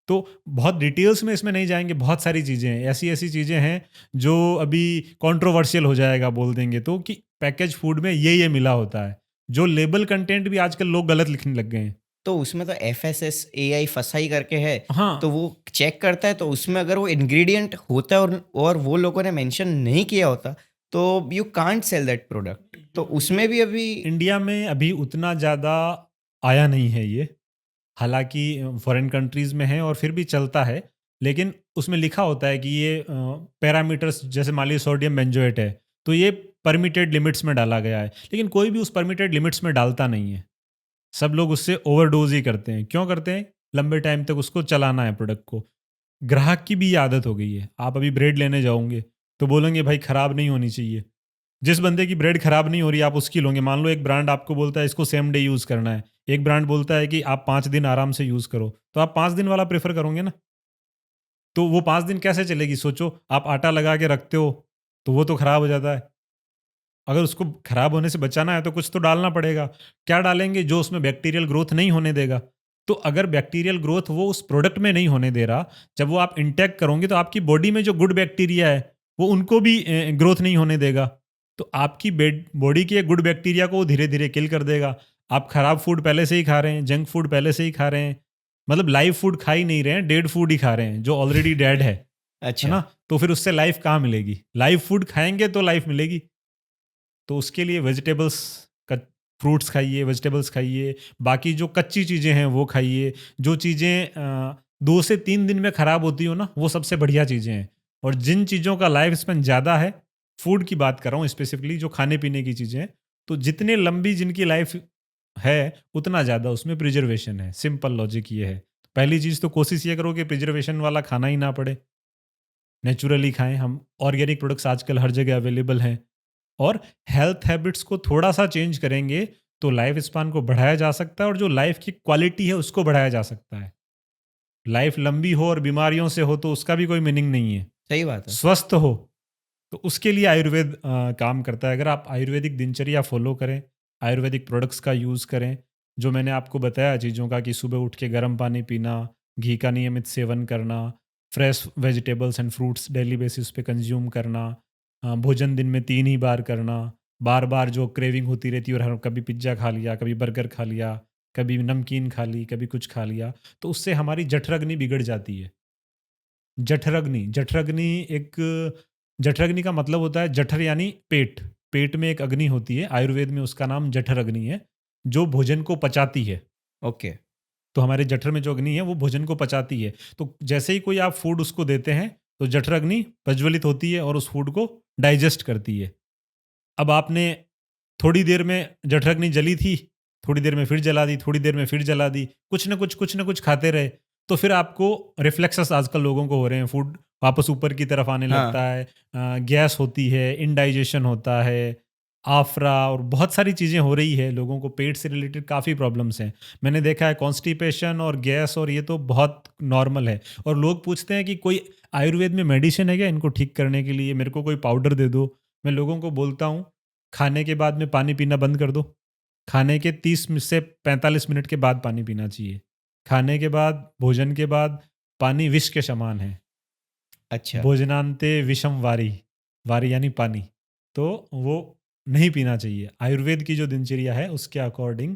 तो बहुत डिटेल्स में इसमें नहीं जाएँगे, बहुत सारी चीज़ें हैं, ऐसी-ऐसी चीज़ें हैं जो अभी कंट्रोवर्शियल हो जाएगा बोल देंगे तो, कि पैकेज फूड में ये मिला होता है। जो लेबल कंटेंट भी आजकल लोग गलत लिखने लग गए हैं। तो उसमें तो एफएसएसएआई फसाई करके है, हाँ, तो वो चेक करता है, तो उसमें अगर वो इंग्रेडिएंट होता है और वो लोगों ने मेंशन नहीं किया होता, तो you can't sell that product. तो उसमें भी अभी इंडिया में अभी उतना ज़्यादा आया नहीं है ये। हालाँकि फ़ॉरेन कंट्रीज़ में है और फिर भी चलता है। लेकिन उसमें लिखा होता है कि ये पैरामीटर्स, जैसे मान लीजिए सोडियम बेंजोएट है, तो ये परमिटेड लिमिट्स में डाला गया है। लेकिन कोई भी उस परमिटेड लिमिट्स में डालता नहीं है। सब लोग उससे ओवरडोज़ ही करते हैं। क्यों करते हैं? लंबे टाइम तक उसको चलाना है प्रोडक्ट को। ग्राहक की भी ये आदत हो गई है। आप अभी ब्रेड लेने जाओगे, तो बोलेंगे भाई खराब नहीं होनी चाहिए। जिस बंदे की ब्रेड खराब नहीं हो रही, आप उसकी लोगे। मान लो एक ब्रांड आपको बोलता है इसको सेम डे यूज़ करना है। एक ब्रांड बोलता है कि आप 5 दिन आराम से यूज़ करो, तो आप 5 दिन वाला प्रेफ़र करोगे ना। तो वो 5 दिन कैसे चलेगी सोचो? आप आटा लगा के रखते हो, तो वो तो खराब हो जाता है। अगर उसको खराब होने से बचाना है तो कुछ तो डालना पड़ेगा। क्या डालेंगे? जो उसमें बैक्टीरियल ग्रोथ नहीं होने देगा। तो अगर बैक्टीरियल ग्रोथ वो उस प्रोडक्ट में नहीं होने दे रहा, जब वो आप इंटेक करोगे तो आपकी बॉडी में जो गुड बैक्टीरिया है, वो उनको भी ग्रोथ नहीं होने देगा। तो आपकी बॉडी के गुड बैक्टीरिया को वो धीरे-धीरे किल कर देगा। आप खराब फूड पहले से ही खा रहे हैं, जंक फूड पहले से ही खा रहे हैं। मतलब लाइव फूड खा ही नहीं रहे हैं, डेड फूड ही खा रहे हैं, जो ऑलरेडी डेड है अच्छा। ना? तो फिर उससे लाइफ कहाँ मिलेगी? लाइव फूड खाएँगे तो लाइफ मिलेगी। तो उसके लिए वेजिटेबल्स, फ्रूट्स खाइए, वेजिटेबल्स खाइए, बाकी जो कच्ची चीज़ें हैं वो खाइए। जो चीज़ें 2 से 3 दिन में ख़राब होती हो ना, वो सबसे बढ़िया चीज़ें हैं। और जिन चीज़ों का लाइफ स्पैन ज़्यादा है, फूड की बात कर रहा हूँ स्पेसिफिकली, जो खाने-पीने की चीज़ें हैं, तो जितने लंबी जिनकी लाइफ है, उतना ज़्यादा उसमें प्रिजर्वेशन है। सिंपल लॉजिक ये है। पहली चीज़ तो कोशिश ये करो कि प्रिजर्वेशन वाला खाना ही ना पड़े, नेचुरली खाएँ हम। ऑर्गेनिक प्रोडक्ट्स आजकल हर जगह अवेलेबल हैं। और हेल्थ हैबिट्स को थोड़ा-सा चेंज करेंगे, तो लाइफ स्पान को बढ़ाया जा सकता है और जो लाइफ की क्वालिटी है, उसको बढ़ाया जा सकता है। लाइफ लंबी हो और बीमारियों से हो, तो उसका भी कोई मीनिंग नहीं है। सही बात है। स्वस्थ हो, तो उसके लिए आयुर्वेद काम करता है। अगर आप आयुर्वेदिक दिनचर्या फ़ॉलो करें, आयुर्वेदिक प्रोडक्ट्स का यूज़ करें, जो मैंने आपको बताया चीज़ों का, कि सुबह उठ के गर्म पानी पीना, घी का नियमित सेवन करना, fresh vegetables and fruits daily basis पे कंज़्यूम करना, भोजन दिन में 3 ही बार करना, बार-बार जो क्रेविंग होती रहती है और हर कभी पिज़्ज़ा खा लिया, कभी बर्गर खा लिया, कभी नमकीन खा ली, कभी कुछ खा लिया, तो उससे हमारी जठराग्नि बिगड़ जाती है। जठराग्नि, जठराग्नि एक जठराग्नि का मतलब होता है, जठर यानी पेट। पेट में एक अग्नि होती है, आयुर्वेद में उसका नाम जठराग्नि है, जो भोजन को पचाती है। ओके। तो हमारे जठर में जो अग्नि है, वो भोजन को पचाती है। तो जैसे ही कोई आप फूड उसको देते हैं, तो जठराग्नि प्रज्वलित होती है और उस फूड को डाइजेस्ट करती है। अब आपने थोड़ी देर में जठराग्नि जली थी, थोड़ी देर में फिर जला दी, थोड़ी देर में फिर जला दी, कुछ न कुछ खाते रहे, तो फिर आपको रिफ्लेक्सेस आजकल लोगों को हो रहे हैं, फूड वापस ऊपर की तरफ आने लगता हाँ। है, गैस होती है, इंडाइजेशन होता है, आफरा और बहुत सारी चीज़ें हो रही है, लोगों को पेट से रिलेटेड काफ़ी प्रॉब्लम्स हैं। मैंने देखा है कॉन्स्टिपेशन और गैस, और ये तो बहुत नॉर्मल है। और लोग पूछते हैं कि कोई आयुर्वेद में मेडिसिन है क्या इनको ठीक करने के लिए? मेरे को कोई पाउडर दे दो। मैं लोगों को बोलता हूँ, खाने के बाद में पानी पीना बंद कर दो। खाने के 30 से 45 मिनट के बाद पानी पीना चाहिए। खाने के बाद, भोजन के बाद पानी विष के समान है। अच्छा। भोजनान्ते विषम वारी, वारी यानी पानी। तो वो नहीं पीना चाहिए। आयुर्वेद की जो दिनचर्या है उसके अकॉर्डिंग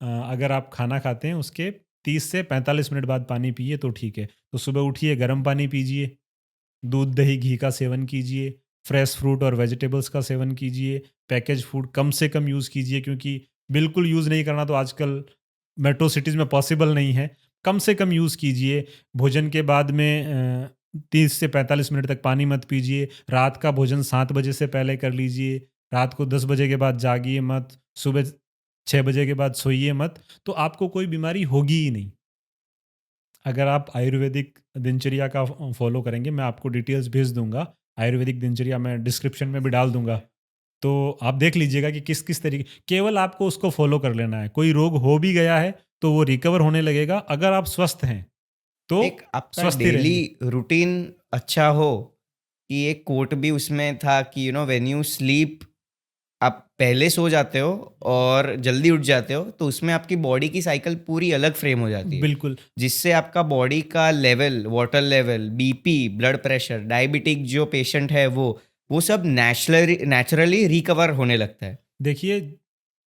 अगर आप खाना खाते हैं उसके 30 से 45 मिनट बाद पानी पिए तो ठीक है। तो सुबह उठिए, गर्म पानी पीजिए, दूध, दही, घी का सेवन कीजिए, फ्रेश फ्रूट और वेजिटेबल्स का सेवन कीजिए, पैकेज फूड कम से कम यूज़ कीजिए, क्योंकि बिल्कुल यूज़ नहीं करना तो आजकल मेट्रो सिटीज़ में पॉसिबल नहीं है। कम से कम यूज़ कीजिए। भोजन के बाद में 30 से 45 मिनट तक पानी मत पीजिए। रात का भोजन 7 बजे से पहले कर लीजिए। रात को 10 बजे के बाद जागिए मत। सुबह 6 बजे के बाद सोइए मत। तो आपको कोई बीमारी होगी ही नहीं। अगर आप आयुर्वेदिक दिनचर्या का फॉलो करेंगे, मैं आपको डिटेल्स भेज दूँगा। आयुर्वेदिक दिनचर्या मैं डिस्क्रिप्शन में भी डाल दूँगा। तो आप देख लीजिएगा कि किस-किस तरीके, केवल आपको उसको फॉलो कर लेना है। कोई रोग हो भी गया है, तो वो रिकवर होने लगेगा। अगर आप स्वस्थ हैं, तो एक आपका स्वस्थ ही डेली रहेंगे। रूटीन अच्छा हो, कि एक कोट भी उसमें था कि व्हेन यू स्लीप, आप पहले सो जाते हो और जल्दी उठ जाते हो, तो उसमें आपकी बॉडी की साइकिल पूरी अलग फ्रेम हो जाती है, बिल्कुल, जिससे आपका बॉडी का level, water level, BP, blood pressure, diabetic जो पेशेंट है वो सब नेचुरली रिकवर होने लगता है। देखिए,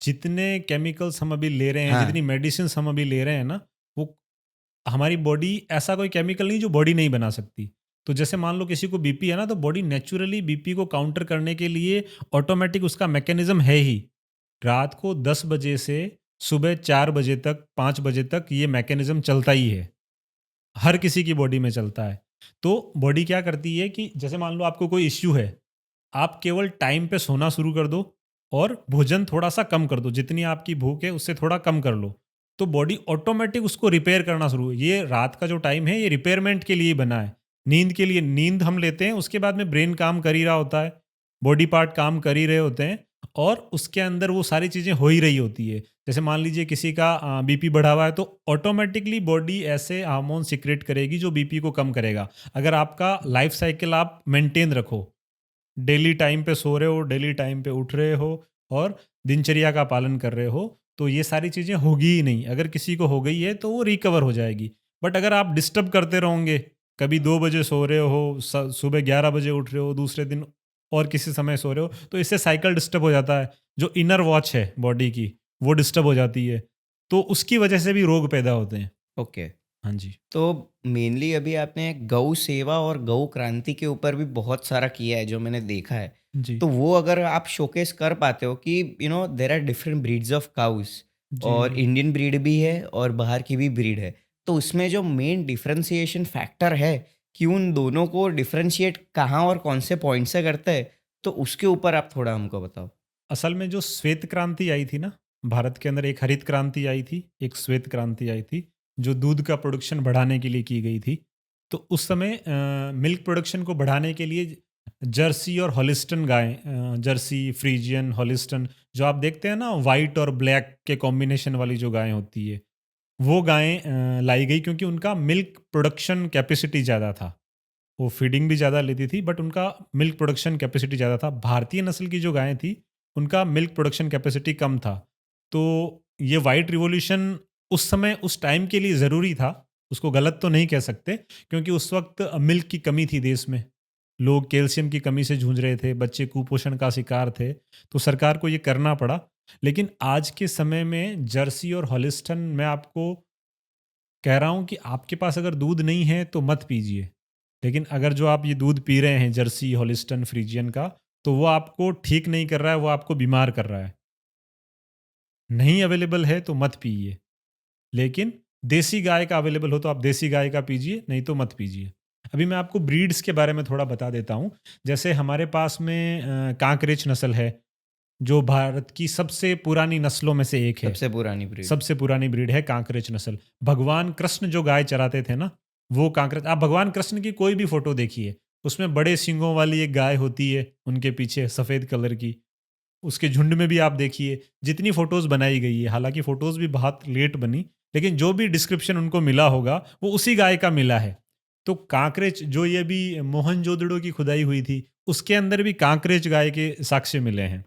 जितने केमिकल्स हम अभी ले रहे हैं, हाँ। जितनी मेडिसिन्स हम अभी ले रहे हैं ना, वो हमारी बॉडी, ऐसा कोई केमिकल नहीं जो बॉडी नहीं बना सकती। तो जैसे मान लो किसी को बीपी है ना, तो बॉडी नेचुरली बीपी को काउंटर करने के लिए ऑटोमेटिक उसका मैकेनिज्म है ही। रात को 10 बजे से सुबह 4 बजे तक, 5 बजे तक ये मैकेनिज्म चलता ही है। हर किसी की बॉडी में चलता है। तो बॉडी क्या करती है कि जैसे मान लो आपको कोई इश्यू है, आप केवल टाइम पे सोना शुरू कर दो और भोजन थोड़ा-सा कम कर दो। जितनी आपकी भूख है उससे थोड़ा कम कर लो। तो बॉडी ऑटोमैटिक उसको रिपेयर करना शुरू, ये रात का जो टाइम है ये रिपेयरमेंट के लिए ही बना है। नींद के लिए, नींद हम लेते हैं, उसके बाद में ब्रेन काम कर ही रहा होता है, बॉडी पार्ट काम कर ही रहे होते हैं और उसके अंदर वो सारी चीज़ें हो ही रही होती है। जैसे मान लीजिए किसी का बीपी बढ़ा हुआ है, तो ऑटोमैटिकली बॉडी ऐसे हार्मोन सीक्रेट करेगी जो बीपी को कम करेगा। अगर आपका लाइफ साइकिल आप मेंटेन रखो, डेली टाइम पे सो रहे हो, डेली टाइम पे उठ रहे हो और दिनचर्या का पालन कर रहे हो, तो ये सारी चीज़ें होगी ही नहीं। अगर किसी को हो गई है तो वो रिकवर हो जाएगी। बट अगर आप डिस्टर्ब करते रहोगे, कभी 2 बजे सो रहे हो, सुबह 11 बजे उठ रहे हो, दूसरे दिन और किसी समय सो रहे हो, तो इससे साइकिल डिस्टर्ब हो जाता है। जो इनर वॉच है बॉडी की, वो डिस्टर्ब हो जाती है। तो उसकी वजह से भी रोग पैदा होते हैं। ओके। हाँ जी। तो मेनली अभी आपने गौ सेवा और गौ क्रांति के ऊपर भी बहुत सारा किया है जो मैंने देखा है। जी। तो वो अगर आप शोकेस कर पाते हो कि there are different breeds of cows, जी, और जी। इंडियन ब्रीड भी है और बाहर की भी ब्रीड है, तो उसमें जो मेन डिफरेंशिएशन फैक्टर है कि उन दोनों को डिफरेंशिएट कहाँ और कौन से पॉइंट से करते हैं, तो उसके ऊपर आप थोड़ा हमको बताओ। असल में जो श्वेत क्रांति आई थी ना, भारत के अंदर एक हरित क्रांति आई थी, एक श्वेत क्रांति आई थी, जो दूध का प्रोडक्शन बढ़ाने के लिए की गई थी। तो उस समय मिल्क प्रोडक्शन को बढ़ाने के लिए जर्सी और हॉलिस्टन गाय, जर्सी, फ्रीजियन, हॉलिस्टन, जो आप देखते हैं ना वाइट और ब्लैक के कॉम्बिनेशन वाली जो गायें होती है, वो गायें लाई गई क्योंकि उनका मिल्क प्रोडक्शन कैपेसिटी ज़्यादा था। वो फीडिंग भी ज़्यादा लेती थी, बट उनका मिल्क प्रोडक्शन कैपेसिटी ज़्यादा था। भारतीय नस्ल की जो गायें थी, उनका मिल्क प्रोडक्शन कैपेसिटी कम था। तो ये व्हाइट रिवॉल्यूशन उस समय, उस टाइम के लिए ज़रूरी था। उसको गलत तो नहीं कह सकते, क्योंकि उस वक़्त मिल्क की कमी थी देश में। लोग कैल्शियम की कमी से जूझ रहे थे, बच्चे कुपोषण का शिकार थे, तो सरकार को ये करना पड़ा। लेकिन आज के समय में जर्सी और हॉलिस्टन, मैं आपको कह रहा हूँ कि आपके पास अगर दूध नहीं है तो मत पीजिए। लेकिन अगर जो आप ये दूध पी रहे हैं जर्सी, हॉलिस्टन, फ्रीजियन का, तो वो आपको ठीक नहीं कर रहा है, वो आपको बीमार कर रहा है। नहीं अवेलेबल है तो मत पीजिए। लेकिन देसी गाय का अवेलेबल हो तो आप देसी गाय का पीजिए, नहीं तो मत पीजिए। अभी मैं आपको ब्रीड्स के बारे में थोड़ा बता देता हूँ। जैसे हमारे पास में कांकरेज नस्ल है, जो भारत की सबसे पुरानी नस्लों में से एक है। सबसे पुरानी ब्रीड। सबसे पुरानी ब्रीड है कांकरेज नस्ल। भगवान कृष्ण जो गाय चराते थे ना, वो कांकरेज, आप भगवान कृष्ण की कोई भी फ़ोटो देखिए, उसमें बड़े सींगों वाली एक गाय होती है, उनके पीछे सफ़ेद कलर की। उसके झुंड में भी आप देखिए, जितनी फ़ोटोज़ बनाई गई है, हालाँकि फ़ोटोज़ भी बहुत लेट बनी, लेकिन जो भी डिस्क्रिप्शन उनको मिला होगा, वो उसी गाय का मिला है। तो कांकरेज, जो ये भी मोहनजोदड़ो की खुदाई हुई थी, उसके अंदर भी कांकरेज गाय के साक्ष्य मिले हैं।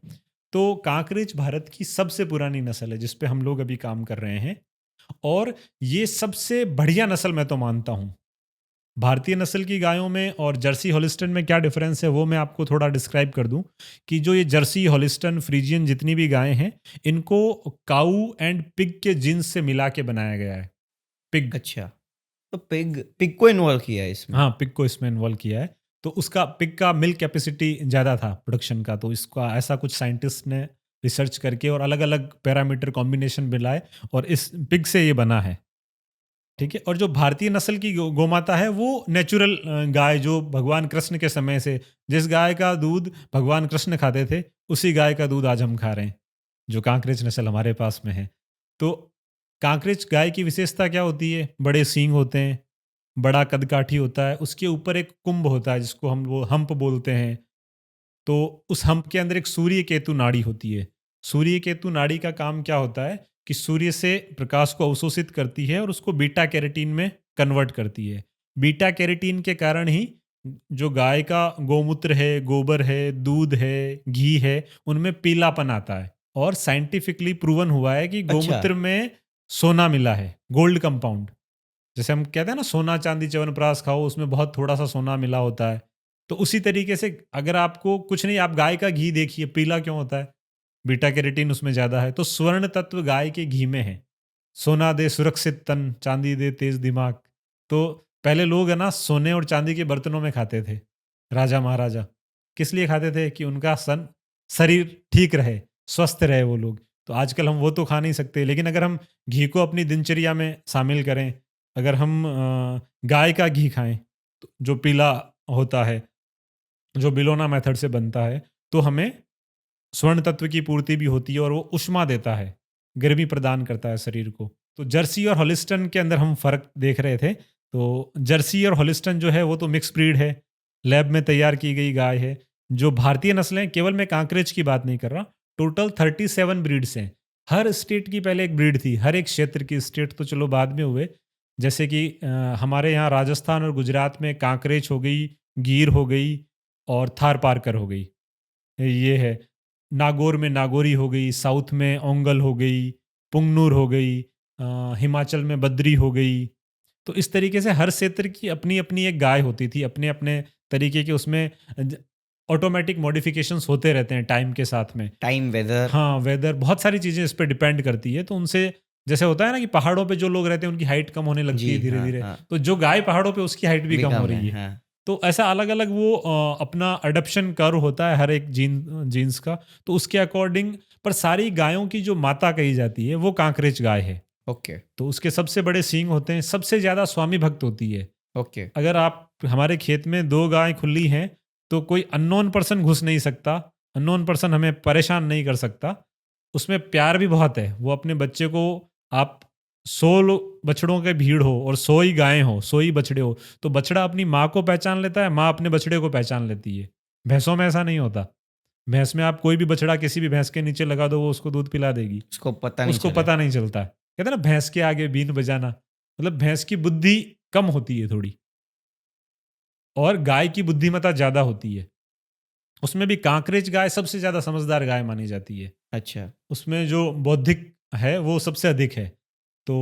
तो कांकरेज भारत की सबसे पुरानी नस्ल है, जिस पे हम लोग अभी काम कर रहे हैं, और ये सबसे बढ़िया नस्ल मैं तो मानता हूँ। भारतीय नस्ल की गायों में और जर्सी हॉलिस्टन में क्या डिफरेंस है, वो मैं आपको थोड़ा डिस्क्राइब कर दूं, कि जो ये जर्सी, हॉलिस्टन, फ्रीजियन जितनी भी गायें हैं, इनको काऊ एंड पिग के जीन्स से मिला के बनाया गया है। पिग, अच्छा, तो पिग पिग को इन्वॉल्व किया है इसमें। हाँ, पिग को इसमें इन्वॉल्व किया है। तो उसका, पिग का मिल्क कैपेसिटी ज़्यादा था प्रोडक्शन का, तो इसका ऐसा कुछ साइंटिस्ट ने रिसर्च करके और अलग अलग पैरामीटर कॉम्बिनेशन मिलाए और इस पिग से ये बना है। ठीक है। और जो भारतीय नस्ल की गोमाता है वो नेचुरल गाय, जो भगवान कृष्ण के समय से जिस गाय का दूध भगवान कृष्ण खाते थे उसी गाय का दूध आज हम खा रहे हैं, जो कांकरेज नस्ल हमारे पास में है। तो कांकरेज गाय की विशेषता क्या होती है? बड़े सींग होते हैं, बड़ा कदकाठी होता है, उसके ऊपर एक कुंभ होता है जिसको हम वो हम्प बोलते हैं। तो उस हम्प के अंदर एक सूर्य केतु नाड़ी होती है। सूर्य केतु नाड़ी का काम क्या होता है कि सूर्य से प्रकाश को अवशोषित करती है और उसको बीटा कैरोटीन में कन्वर्ट करती है। बीटा कैरोटीन के कारण ही जो गाय का गोमूत्र है, गोबर है, दूध है, घी है, उनमें पीलापन आता है। और साइंटिफिकली प्रूवन हुआ है कि अच्छा। गोमूत्र में सोना मिला है, गोल्ड कंपाउंड। जैसे हम कहते हैं ना, सोना चांदी च्यवनप्राश खाओ, उसमें बहुत थोड़ा सा सोना मिला होता है। तो उसी तरीके से अगर आपको कुछ नहीं, आप गाय का घी देखिए, पीला क्यों होता है? बीटा कैरोटीन उसमें ज़्यादा है। तो स्वर्ण तत्व गाय के घी में है। सोना दे सुरक्षित तन, चांदी दे तेज दिमाग। तो पहले लोग है ना सोने और चांदी के बर्तनों में खाते थे, राजा महाराजा। किस लिए खाते थे? कि उनका शरीर ठीक रहे, स्वस्थ रहे वो लोग। तो आजकल हम वो तो खा नहीं सकते, लेकिन अगर हम घी को अपनी दिनचर्या में शामिल करें, अगर हम गाय का घी खाएं तो जो पीला होता है, जो बिलोना मेथड से बनता है, तो हमें स्वर्ण तत्व की पूर्ति भी होती है और वो ऊष्मा देता है, गर्मी प्रदान करता है शरीर को। तो जर्सी और हॉलिस्टन के अंदर हम फ़र्क देख रहे थे। तो जर्सी और हॉलिस्टन जो है वो तो मिक्स ब्रीड है, लैब में तैयार की गई गाय है। जो भारतीय नस्लें, केवल मैं कांकरेज की बात नहीं कर रहा, टोटल 37 ब्रीड्स हैं। हर स्टेट की पहले एक ब्रीड थी, हर एक क्षेत्र की। स्टेट तो चलो बाद में हुए, जैसे कि हमारे यहाँ राजस्थान और गुजरात में कांकरेज हो गई, गिर हो गई और थार पारकर हो गई, ये है। नागौर में नागौरी हो गई, साउथ में ओंगल हो गई, पुंगनूर हो गई, हिमाचल में बद्री हो गई। तो इस तरीके से हर क्षेत्र की अपनी-अपनी एक गाय होती थी, अपने-अपने तरीके के उसमें ऑटोमैटिक मॉडिफ़िकेशंस होते रहते हैं टाइम के साथ में। Time, weather. हाँ, वेदर बहुत सारी चीज़ें इस पे डिपेंड करती है। तो उनसे जैसे होता है ना कि पहाड़ों पे जो लोग रहते हैं उनकी हाइट कम होने लगती है जी, हाँ, धीरे-धीरे। हाँ। तो जो गाय पहाड़ों पे, उसकी हाइट भी भी कम हो कम है, रही है। हाँ। तो ऐसा अलग-अलग वो अपना अडॉप्शन कर्व होता है हर एक जीन्स का। तो उसके अकॉर्डिंग, पर सारी गायों की जो माता कही जाती है वो कांकरेज गाय है। ओके, तो उसके सबसे बड़े सींग होते हैं, सबसे ज़्यादा स्वामी भक्त होती है। ओके। अगर आप हमारे खेत में 2 गाय खुली हैं, तो कोई अननोन पर्सन घुस नहीं सकता, अननोन पर्सन हमें परेशान नहीं कर सकता। उसमें प्यार भी बहुत है। वो अपने बच्चे को, आप 100 लो बछड़ों के भीड़ हो और 100 ही गायें हो, 100 ही बछड़े हो, तो बछड़ा अपनी माँ को पहचान लेता है, माँ अपने बछड़े को पहचान लेती है। भैंसों में ऐसा नहीं होता। भैंस में आप कोई भी बछड़ा किसी भी भैंस के नीचे लगा दो, वो उसको दूध पिला देगी। उसको पता नहीं उसको चले। पता नहीं चलता है। कहते हैं ना, भैंस के आगे बीन बजाना, मतलब भैंस की बुद्धि कम होती है थोड़ी और गाय की बुद्धिमत्ता ज़्यादा होती है। उसमें भी कांकरेज गाय सबसे ज़्यादा समझदार गाय मानी जाती है। अच्छा, उसमें जो बौद्धिक है वो सबसे अधिक है। तो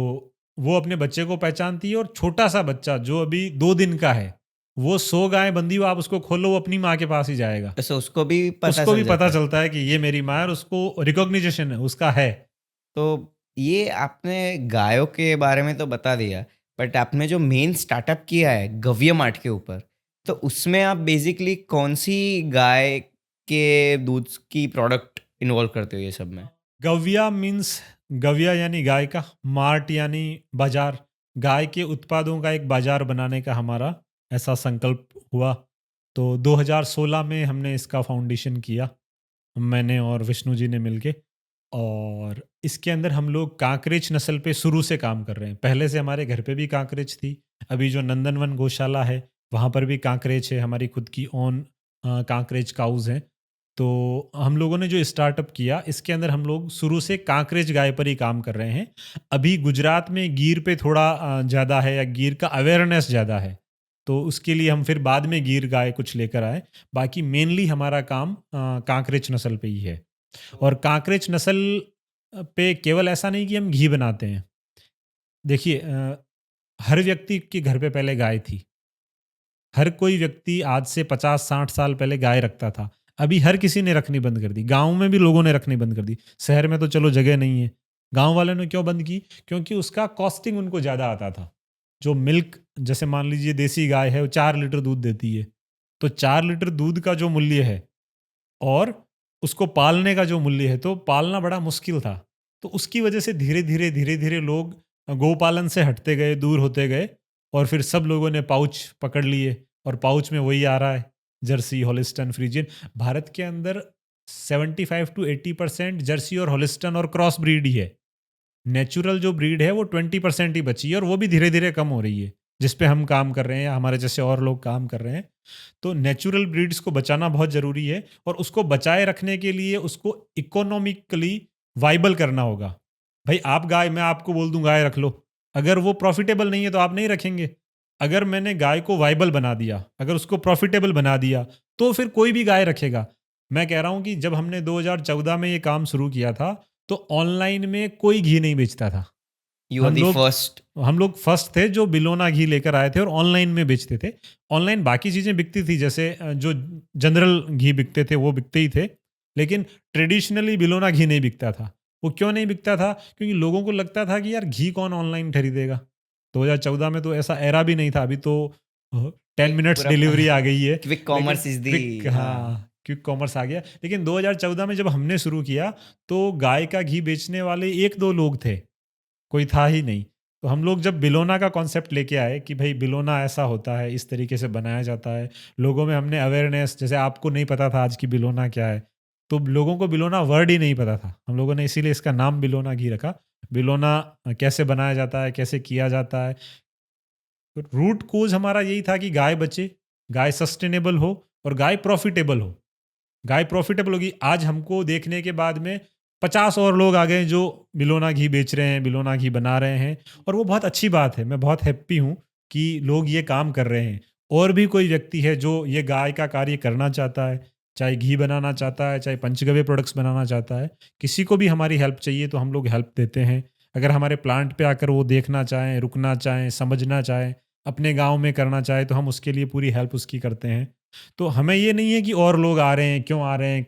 वो अपने बच्चे को पहचानती है और छोटा-सा बच्चा जो अभी 2 दिन का है, वो 100 गाय बंधी हो, आप उसको खोलो, वो अपनी माँ के पास ही जाएगा। तो उसको भी पता उसको भी चल पता जाता है। चलता है कि ये मेरी माँ है और उसको रिकॉग्निशन है, उसका है। तो ये आपने गायों के बारे में तो बता दिया, बट आपने जो मेन स्टार्टअप किया है गव्य मार्ट के ऊपर, तो उसमें आप बेसिकली कौन-सी गाय के दूध की प्रोडक्ट इन्वॉल्व करते हो ये सब में? गव्या मीन्स, गव्या यानी गाय का, मार्ट यानी बाजार। गाय के उत्पादों का एक बाजार बनाने का हमारा ऐसा संकल्प हुआ। तो 2016 में हमने इसका फाउंडेशन किया, मैंने और विष्णु जी ने मिलके। और इसके अंदर हम लोग कांकरेज नस्ल पे शुरू से काम कर रहे हैं। पहले से हमारे घर पे भी कांकरेज थी। अभी जो नंदनवन गौशाला है वहाँ पर भी कांकरेज है, हमारी खुद की ओन कांकरेज काउज़ हैं। तो हम लोगों ने जो स्टार्टअप किया, इसके अंदर हम लोग शुरू से कांकरेज गाय पर ही काम कर रहे हैं। अभी गुजरात में गिर पे थोड़ा ज़्यादा है, या गिर का अवेयरनेस ज़्यादा है। तो उसके लिए हम फिर बाद में गिर गाय कुछ लेकर आए। बाकी मेनली हमारा काम कांकरेज नस्ल पे ही है। और कांकरेज नस्ल पे केवल ऐसा नहीं कि हम घी बनाते हैं। देखिए, हर व्यक्ति के घर पे पहले गाय थी। हर कोई व्यक्ति आज से 50-60 साल पहले गाय रखता था। अभी हर किसी ने रखनी बंद कर दी। गाँव में भी लोगों ने रखनी बंद कर दी। शहर में तो चलो जगह नहीं है। गाँव वालों ने क्यों बंद की? क्योंकि उसका कॉस्टिंग उनको ज़्यादा आता था। जो मिल्क, जैसे मान लीजिए देसी गाय है, वो 4 लीटर दूध देती है। तो 4 लीटर दूध का जो मूल्य है और उसको पालने का जो मूल्य है, तो पालना बड़ा मुश्किल था। तो उसकी वजह से धीरे-धीरे लोग गोपालन से हटते गए, दूर होते गए और फिर सब लोगों ने पाउच पकड़ लिए और पाउच में वही आ रहा है, जर्सी, हॉलिस्टन, फ्रीजियन। भारत के अंदर 75 टू 80% जर्सी और हॉलिस्टन और क्रॉस ब्रीड ही है। नेचुरल जो ब्रीड है वो 20% ही बची है और वो भी धीरे-धीरे कम हो रही है, जिस पे हम काम कर रहे हैं या हमारे जैसे और लोग काम कर रहे हैं। तो नेचुरल ब्रीड्स को बचाना बहुत ज़रूरी है और उसको बचाए रखने के लिए उसको इकोनॉमिकली वाइबल करना होगा। भाई आप गाय, मैं आपको बोल दूँ गाय रख लो, अगर वो प्रॉफ़िटेबल नहीं है तो आप नहीं रखेंगे। अगर मैंने गाय को वाइबल बना दिया, अगर उसको प्रॉफ़िटेबल बना दिया, तो फिर कोई भी गाय रखेगा। मैं कह रहा हूँ कि जब हमने 2014 में ये काम शुरू किया था, तो ऑनलाइन में कोई घी नहीं बेचता था। यू आर हम द लोग फर्स्ट। हम लोग फर्स्ट थे जो बिलोना घी लेकर आए थे और ऑनलाइन में बेचते थे। ऑनलाइन बाकी चीज़ें बिकती थी, जैसे जो जनरल घी बिकते थे वो बिकते ही थे। लेकिन ट्रेडिशनली बिलोना घी नहीं बिकता था। वो क्यों नहीं बिकता था? क्योंकि लोगों को लगता था कि यार घी कौन ऑनलाइन खरीदेगा? 2014 में तो ऐसा एरा भी नहीं था। अभी तो 10 एक मिनट्स पूरा डिलीवरी आ गई है। क्विक लेकिन कॉमर्स इज दी। क्विक, हाँ, क्विक कॉमर्स आ गया। लेकिन 2014 में जब हमने शुरू किया, तो गाय का घी बेचने वाले 1-2 लोग थे। कोई था ही नहीं। तो हम लोग जब बिलोना का कॉन्सेप्ट लेके आए कि भई बिलोना ऐसा होता है, इस तरीके से बनाया जाता है। लोगों में हमने अवेयरनेस, जैसे आपको नहीं पता था आज की बिलोना क्या है, तो लोगों को बिलोना वर्ड ही नहीं पता था। हम लोगों ने इसीलिए इसका नाम बिलोना घी रखा। बिलोना कैसे बनाया जाता है, कैसे किया जाता है। तो रूट कोज़ हमारा यही था कि गाय बचे, गाय सस्टेनेबल हो और गाय प्रॉफ़िटेबल हो। गाय प्रॉफ़िटेबल होगी। आज हमको देखने के बाद में 50 और लोग आ गए जो बिलोना घी बेच रहे हैं, बिलोना घी बना रहे हैं और वो बहुत अच्छी बात है। मैं बहुत हैप्पी हूँ कि लोग ये काम कर रहे हैं। और भी कोई व्यक्ति है जो ये गाय का कार्य करना चाहता है, चाहे घी बनाना चाहता है, चाहे पंचगव्य प्रोडक्ट्स बनाना चाहता है, किसी को भी हमारी हेल्प चाहिए तो हम लोग हेल्प देते हैं। अगर हमारे प्लांट पे आकर वो देखना चाहें, रुकना चाहें, समझना चाहें, अपने गाँव में करना चाहें, तो हम उसके लिए पूरी हेल्प उसकी करते हैं। तो हमें ये नहीं है कि और लोग आ रहे हैं, क्यों आ रहे हैं?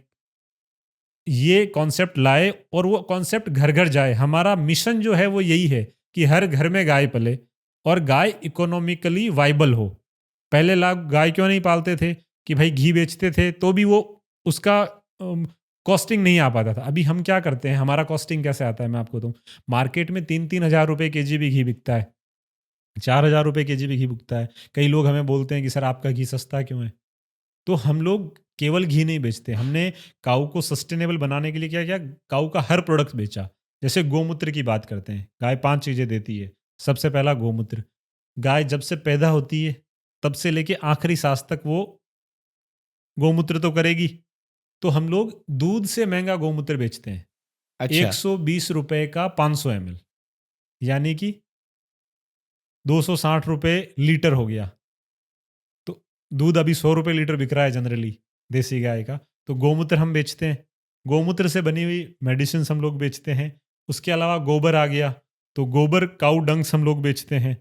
ये कॉन्सेप्ट लाए और वो कॉन्सेप्ट घर-घर जाए। हमारा मिशन जो है वो यही है कि हर घर में गाय पले और गाय इकोनॉमिकली वाइबल हो। पहले लोग गाय क्यों नहीं पालते थे? कि भाई घी बेचते थे तो भी वो उसका कॉस्टिंग नहीं आ पाता था। अभी हम क्या करते हैं, हमारा कॉस्टिंग कैसे आता है मैं आपको बताऊँ। मार्केट में 3-3 हज़ार रुपए केजी भी घी बिकता है। 4,000 रुपए केजी भी घी बिकता है। कई लोग हमें बोलते हैं कि सर आपका घी सस्ता क्यों है? तो हम लोग केवल घी नहीं बेचते, हमने काऊ को सस्टेनेबल बनाने के लिए क्या किया, काऊ का हर प्रोडक्ट बेचा। जैसे गोमूत्र की बात करते हैं, गाय 5 चीज़ें देती है। सबसे पहला गोमूत्र, गाय जब से पैदा होती है, तब से लेके आखिरी सांस तक वो गोमूत्र तो करेगी। तो हम लोग दूध से महँगा गोमूत्र बेचते हैं। अच्छा। ₹120 का 500 एमएल, यानी कि ₹260 लीटर हो गया। तो दूध अभी ₹100 लीटर बिक रहा है जनरली देसी गाय का। तो गोमूत्र हम बेचते हैं। गोमूत्र से बनी हुई मेडिसिन्स हम लोग बेचते हैं। उसके अलावा गोबर आ गया, तो गोबर काऊ डंग्स हम लोग बेचते हैं।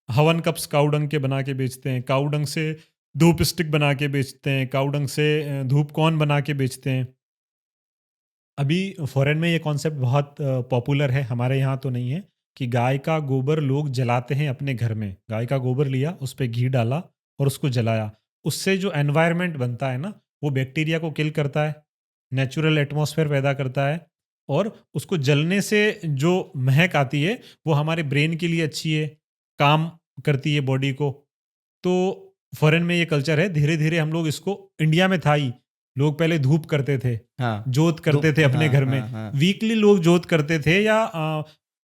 हवन कप्स काऊ डंग के बना के बेचते हैं। काऊ डंग से धूप स्टिक बना के बेचते हैं। काऊ डंग से धूप कौन बना के बेचते हैं। अभी फॉरेन में ये कॉन्सेप्ट बहुत पॉपुलर है, हमारे यहाँ तो नहीं है, कि गाय का गोबर लोग जलाते हैं अपने घर में। गाय का गोबर लिया, उस पे घी डाला और उसको जलाया। उससे जो एनवायरनमेंट बनता है ना, वो बैक्टीरिया को किल करता है, नेचुरल एटमॉस्फेयर पैदा करता है और उसको जलने से जो महक आती है, वो हमारे ब्रेन के लिए अच्छी है, काम करती है बॉडी को। तो फॉरेन में ये कल्चर है, धीरे-धीरे हम लोग इसको, इंडिया में था ही। लोग पहले धूप करते थे, हाँ। जोत करते धूप। थे अपने हाँ, घर में। हाँ, हाँ। वीकली लोग जोत करते थे या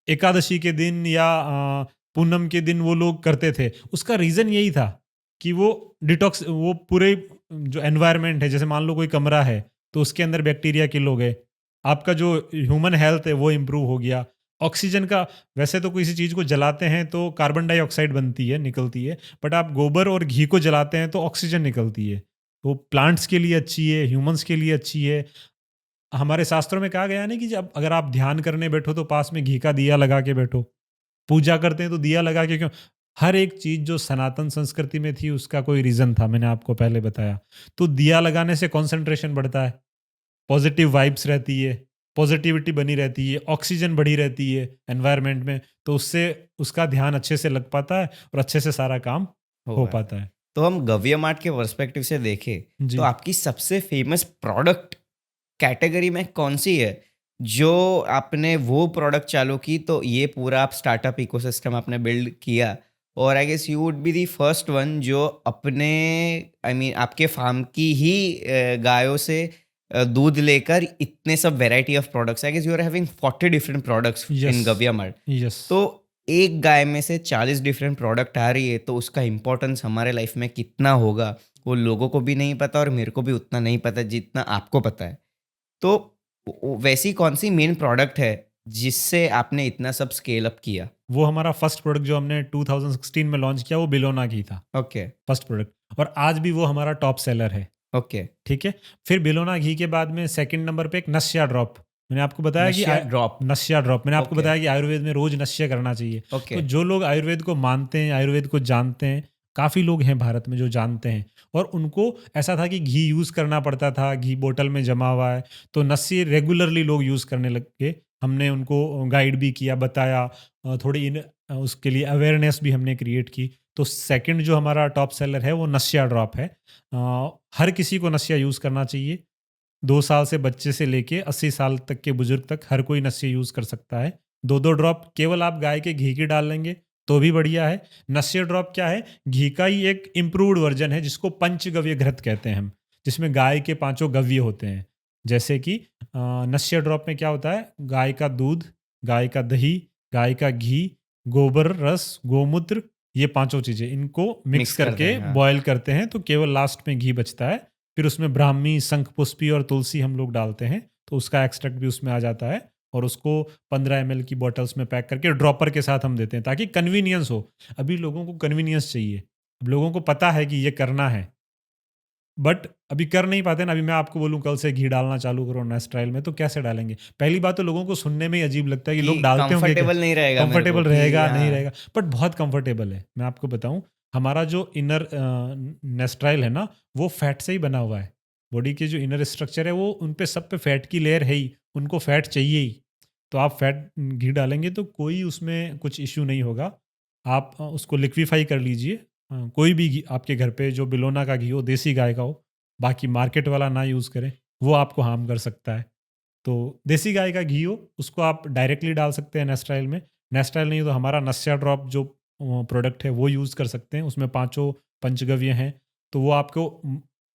एकादशी के दिन या पूनम के दिन वो लोग करते थे। उसका रीज़न यही था कि वो डिटॉक्स, वो पूरे जो एनवायरनमेंट है, जैसे मान लो कोई कमरा है, तो उसके अंदर बैक्टीरिया किल हो गए। आपका जो ह्यूमन हेल्थ है वो इम्प्रूव हो गया। ऑक्सीजन का, वैसे तो किसी चीज़ को जलाते हैं तो कार्बन डाइऑक्साइड बनती है, निकलती है, बट आप गोबर और घी को जलाते हैं तो ऑक्सीजन निकलती है। वो प्लांट्स के लिए अच्छी है, ह्यूमन्स के लिए अच्छी है। हमारे शास्त्रों में कहा गया है ना कि जब अगर आप ध्यान करने बैठो तो पास में घी का दिया लगा के बैठो। पूजा करते हैं तो दिया लगा के क्यों? हर एक चीज़ जो सनातन संस्कृति में थी उसका कोई रीज़न था, मैंने आपको पहले बताया। तो दिया लगाने से कंसंट्रेशन बढ़ता है, पॉजिटिव वाइब्स रहती है, पॉजिटिविटी बनी रहती है, ऑक्सीजन बढ़ी रहती है एनवायरनमेंट में, तो उससे उसका ध्यान अच्छे से लग पाता है और अच्छे से सारा काम हो हो पाता पाता है। है। तो हम गव्य मार्ट के पर्सपेक्टिव से देखें तो जी। आपकी सबसे फेमस प्रोडक्ट कैटेगरी में कौन सी है जो आपने वो प्रोडक्ट चालू की तो ये पूरा आप स्टार्टअप इकोसिस्टम आपने बिल्ड किया, और I guess you would be the first one जो अपने आपके फार्म की ही गायों से दूध लेकर इतने सब variety of products, I guess you are having 40 different products in yes, Gavya Mart. Yes. तो एक गाय में से 40 डिफरेंट प्रोडक्ट आ रही है, तो उसका इम्पोर्टेंस हमारे लाइफ में कितना होगा वो लोगों को भी नहीं पता, और मेरे को भी उतना नहीं पता जितना आपको पता है। तो वैसी कौन सी मेन प्रोडक्ट है जिससे आपने इतना सब स्केल अप किया? वो हमारा फर्स्ट प्रोडक्ट जो हमने 2016 में लॉन्च किया वो बिलोना घी था, ओके, फर्स्ट प्रोडक्ट, और आज भी वो हमारा टॉप सेलर है। ओके। ठीक है। फिर बिलोना घी के बाद में सेकंड नंबर पे एक नस्या ड्रॉप। मैंने आपको बताया कि नशिया ड्रॉप। नस्या ड्रॉप मैंने आपको ओके, बताया कि आयुर्वेद में रोज नश्य करना चाहिए। ओके। तो जो लोग आयुर्वेद को मानते हैं, आयुर्वेद को जानते हैं, काफ़ी लोग हैं भारत में जो जानते हैं, और उनको ऐसा था कि घी यूज़ करना पड़ता था, घी बोतल में जमा हुआ है, तो नस्ये रेगुलरली लोग यूज़ करने लग गए। हमने उनको गाइड भी किया, बताया, थोड़ी उसके लिए अवेयरनेस भी हमने क्रिएट की। तो सेकंड जो हमारा टॉप सेलर है वो नस्या ड्रॉप है। हर किसी को नस्या यूज़ करना चाहिए। 2 साल से बच्चे से लेके 80 साल तक के बुजुर्ग तक हर कोई नस्ये यूज़ कर सकता है। 2-2 ड्रॉप केवल आप गाय के घी की डाल लेंगे तो भी बढ़िया है। नस्ये ड्रॉप क्या है? घी का ही एक इम्प्रूव्ड वर्जन है जिसको पंचगव्य घृत कहते हैं हम, जिसमें गाय के 5 गव्य होते हैं। जैसे कि नस्ये ड्रॉप में क्या होता है? गाय का दूध, गाय का दही, गाय का घी, गोबर, रस, गोमूत्र, ये 5 चीज़ें, इनको मिक्स मिक्स करते करके हैं, हाँ। बॉयल करते हैं तो केवल लास्ट में घी बचता है। फिर उसमें ब्राह्मी, शंखपुष्पी और तुलसी हम लोग डालते हैं, तो उसका एक्सट्रैक्ट भी उसमें आ जाता है, और उसको 15 ml की बॉटल्स में पैक करके ड्रॉपर के साथ हम देते हैं ताकि कन्वीनियंस हो। अभी लोगों को कन्वीनियंस चाहिए। अब लोगों को पता है कि ये करना है, बट अभी कर नहीं पाते ना। अभी मैं आपको बोलूँ कल से घी डालना चालू करो नेस्ट्राइल में, तो कैसे डालेंगे? पहली बात तो लोगों को सुनने में ही अजीब लगता है कि कि लोग डालते होंगे क्या? कंफर्टेबल नहीं रहेगा मेरे को कंफर्टेबल कि रहेगा, नहीं हाँ। रहेगा, बट बहुत कंफर्टेबल है। मैं आपको बताऊँ, हमारा जो इनर नेस्ट्राइल है ना, वो फैट से ही बना हुआ है। बॉडी के जो इनर स्ट्रक्चर है वो उन पे सब पे फैट की लेयर है ही, उनको फैट चाहिए ही। तो आप फैट घी डालेंगे तो कोई उसमें कुछ इश्यू नहीं होगा। आप उसको लिक्विफाई कर लीजिए। कोई भी घी आपके घर पे जो बिलोना का घी हो, देसी गाय का हो, बाकी मार्केट वाला ना यूज़ करें, वो आपको हार्म कर सकता है। तो देसी गाय का घी हो उसको आप डायरेक्टली डाल सकते हैं नेस्ट्राइल में। नेस्ट्राइल नहीं तो हमारा नस्या ड्रॉप जो प्रोडक्ट है वो यूज़ कर सकते हैं। उसमें 5 पंचगव्य हैं, तो वो आपको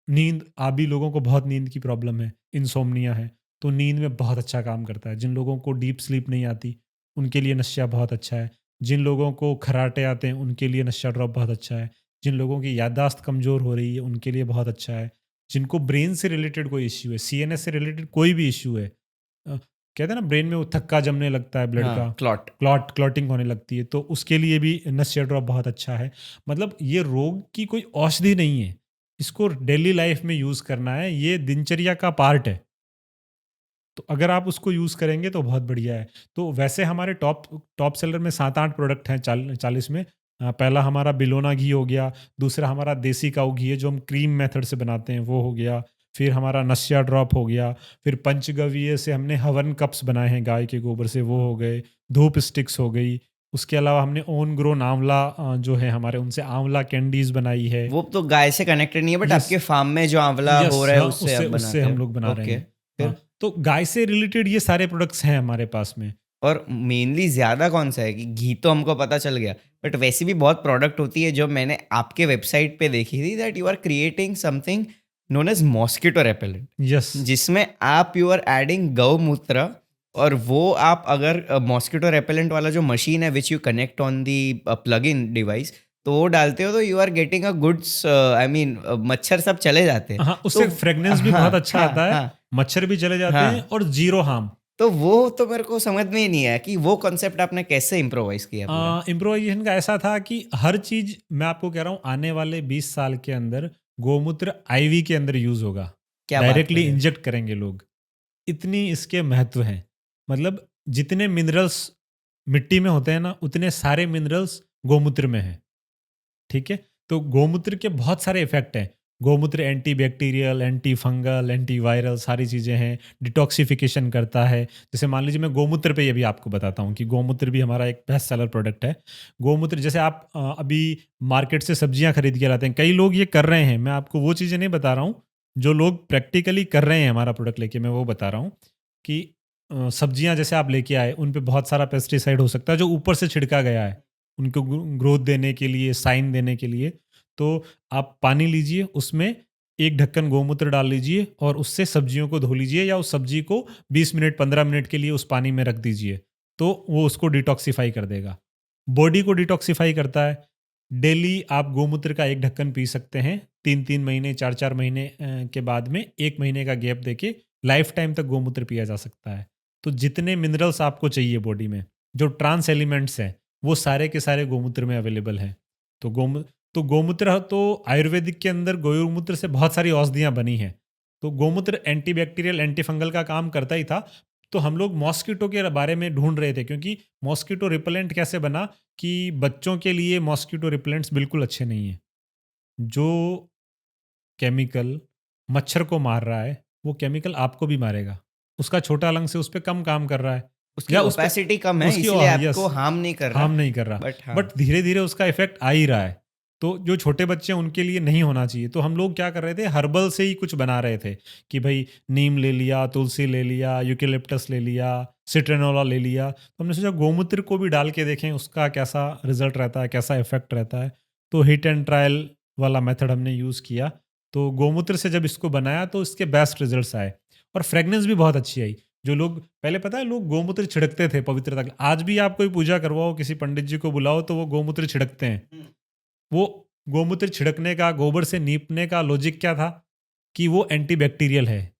नींद, अभी लोगों को बहुत नींद की प्रॉब्लम है, इंसोम्निया है, तो नींद में बहुत अच्छा काम करता है। जिन लोगों को डीप स्लीप नहीं आती उनके लिए नस्या बहुत अच्छा है। जिन लोगों को खर्राटे आते हैं उनके लिए नस्या ड्रॉप बहुत अच्छा है। जिन लोगों की याददाश्त कमज़ोर हो रही है उनके लिए बहुत अच्छा है। जिनको ब्रेन से रिलेटेड कोई इश्यू है, सीएनएस से रिलेटेड कोई भी इश्यू है, कहते हैं ना ब्रेन में वो थक्का जमने लगता है, ब्लड का हाँ, क्लॉट। क्लॉटिंग होने लगती है, तो उसके लिए भी नस्या ड्रॉप बहुत अच्छा है। मतलब ये रोग की कोई औषधि नहीं है, इसको डेली लाइफ में यूज़ करना है, ये दिनचर्या का पार्ट है। तो अगर आप उसको यूज़ करेंगे तो बहुत बढ़िया है। तो वैसे हमारे टॉप टॉप सेलर में 7-8 प्रोडक्ट हैं 40 में। पहला हमारा बिलोना घी हो गया, दूसरा हमारा देसी काऊ घी है जो हम क्रीम मेथड से बनाते हैं, वो हो गया। फिर हमारा नस्या ड्रॉप हो गया। फिर पंचगव्य से हमने हवन कप्स बनाए हैं गाय के गोबर से, वो हो गए। धूप स्टिक्स हो गई। उसके अलावा हमने ओन ग्रोन आंवला जो है हमारे, उनसे आंवला कैंडीज़ बनाई है। वो तो गाय से कनेक्टेड नहीं है, बट यस, आपके फार्म में जो आंवला यस, हो रहा है हाँ, उससे आप उससे बनाते हम हो। लोग बना रहे ओके, हैं। फिर? हाँ, तो गाय से रिलेटेड ये सारे प्रोडक्ट्स हैं हमारे पास में। और मेनली ज़्यादा कौन सा है? कि घी तो हमको पता चल गया, बट वैसे भी बहुत प्रोडक्ट होती है जो मैंने आपके वेबसाइट पे देखी थी, that you are creating something known as mosquito repellent, yes, जिसमें आप यू आर एडिंग गौमूत्र, और वो आप अगर मॉस्किटो रेपेलेंट वाला जो मशीन है which you connect on the plug in device, तो वो डालते हो तो you are getting a goods, मच्छर सब चले जाते हैं। हाँ, उससे तो फ्रेगनेंस भी हाँ, बहुत अच्छा हाँ, आता है, हाँ, मच्छर भी चले जाते हैं हाँ। और ज़ीरो हार्म। तो वो तो मेरे को समझ में ही नहीं आया कि वो कॉन्सेप्ट आपने कैसे इम्प्रोवाइज किया पूरा? इम्प्रोवाइजेशन का ऐसा था कि हर चीज़, मैं आपको कह रहा हूँ, आने वाले 20 साल के अंदर गोमूत्र आईवी के अंदर यूज़ होगा। क्या बात कर डायरेक्टली रहे हो? इंजेक्ट करेंगे लोग। इतनी इसके महत्व हैं। मतलब जितने मिनरल्स मिट्टी में होते हैं ना, उतने सारे मिनरल्स गोमूत्र में हैं। ठीक है? तो गोमूत्र के बहुत सारे इफ़ेक्ट हैं। गोमूत्र anti bacterial, anti fungal, anti viral सारी चीज़ें हैं। डिटॉक्सिफिकेशन करता है। जैसे मान लीजिए मैं गोमूत्र पे ये भी आपको बताता हूँ कि गोमूत्र भी हमारा एक बेस्ट सेलर प्रोडक्ट है। गोमूत्र जैसे आप अभी मार्केट से सब्जियाँ खरीद के लाते हैं। कई लोग ये कर रहे हैं, मैं आपको वो चीज़ें नहीं बता रहा हूँ। जो लोग प्रैक्टिकली कर रहे हैं हमारा प्रोडक्ट लेके, मैं वो बता रहा हूँ कि सब्जियां जैसे आप लेके आए, उन पे बहुत सारा पेस्टिसाइड हो सकता है जो ऊपर से छिड़का गया है उनको ग्रोथ देने के लिए, साइन देने के लिए। तो आप पानी लीजिए, उसमें एक ढक्कन गोमूत्र डाल लीजिए और उससे सब्जियों को धो लीजिए, या उस सब्जी को 20 मिनट 15 मिनट के लिए उस पानी में रख दीजिए, तो वो उसको डिटॉक्सिफाई कर देगा। बॉडी को डिटॉक्सिफाई करता है। डेली आप गोमूत्र का एक ढक्कन पी सकते हैं, 3-3 महीने 4-4 महीने के बाद में 1 महीने का गैप देके लाइफ टाइम तक गोमूत्र पिया जा सकता है। तो जितने मिनरल्स आपको चाहिए बॉडी में, जो ट्रांस एलिमेंट्स हैं, वो सारे के सारे गोमूत्र में अवेलेबल हैं। तो गोमूत्र तो आयुर्वेदिक के अंदर गोमूत्र से बहुत सारी औषधियाँ बनी हैं। तो गोमूत्र एंटीबैक्टीरियल, एंटीफंगल का काम करता ही था। तो हम लोग मॉस्किटो के बारे में ढूँढ रहे थे, क्योंकि मॉस्किटो रिपेलेंट कैसे बना कि बच्चों के लिए मॉस्किटो रिपेलेंट्स बिल्कुल अच्छे नहीं हैं। जो केमिकल मच्छर को मार रहा है, वो केमिकल आपको भी मारेगा। उसका छोटा लंग से उस पे कम काम कर रहा है, उसकी या उस पे ओपेसिटी कम है उसकी इसलिए यस, आपको हार्म नहीं कर रहा, हार्म नहीं कर रहा। बट हाँ। बट धीरे-धीरे उसका इफ़ेक्ट आ ही रहा है। तो जो छोटे बच्चे हैं उनके लिए नहीं होना चाहिए। तो हम लोग क्या कर रहे थे, हर्बल से ही कुछ बना रहे थे कि भई नीम ले लिया, तुलसी ले लिया, यूकेलिप्टस ले लिया, सिट्रेनोला ले लिया। तो हमने सोचा गोमूत्र को भी डाल के देखें उसका कैसा रिज़ल्ट रहता है, कैसा इफ़ेक्ट रहता है। तो हिट एंड ट्रायल वाला मेथड हमने यूज़ किया। तो गोमूत्र से जब इसको बनाया तो इसके बेस्ट रिज़ल्ट्स आए और फ्रेगनेंस भी बहुत अच्छी आई। जो लोग पहले, पता है, लोग गोमूत्र छिड़कते थे पवित्रता के। आज भी आप कोई पूजा करवाओ, किसी पंडित जी को बुलाओ तो वो गोमूत्र छिड़कते हैं। वो गोमूत्र छिड़कने का, गोबर से लीपने का लॉजिक क्या था कि वो एंटीबैक्टीरियल है।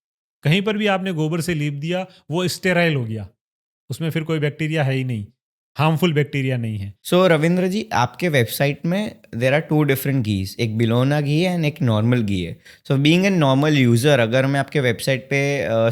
कहीं पर भी आपने गोबर से लीप दिया, वो स्टेराइल हो गया। उसमें फिर कोई बैक्टीरिया है ही नहीं, हार्मफुल बैक्टीरिया नहीं है। सो रविंद्र जी, आपके वेबसाइट में देर आर 2 डिफरेंट घीज, एक बिलोना घी है एंड एक नॉर्मल घी है। So being a normal user, अगर मैं आपके वेबसाइट पे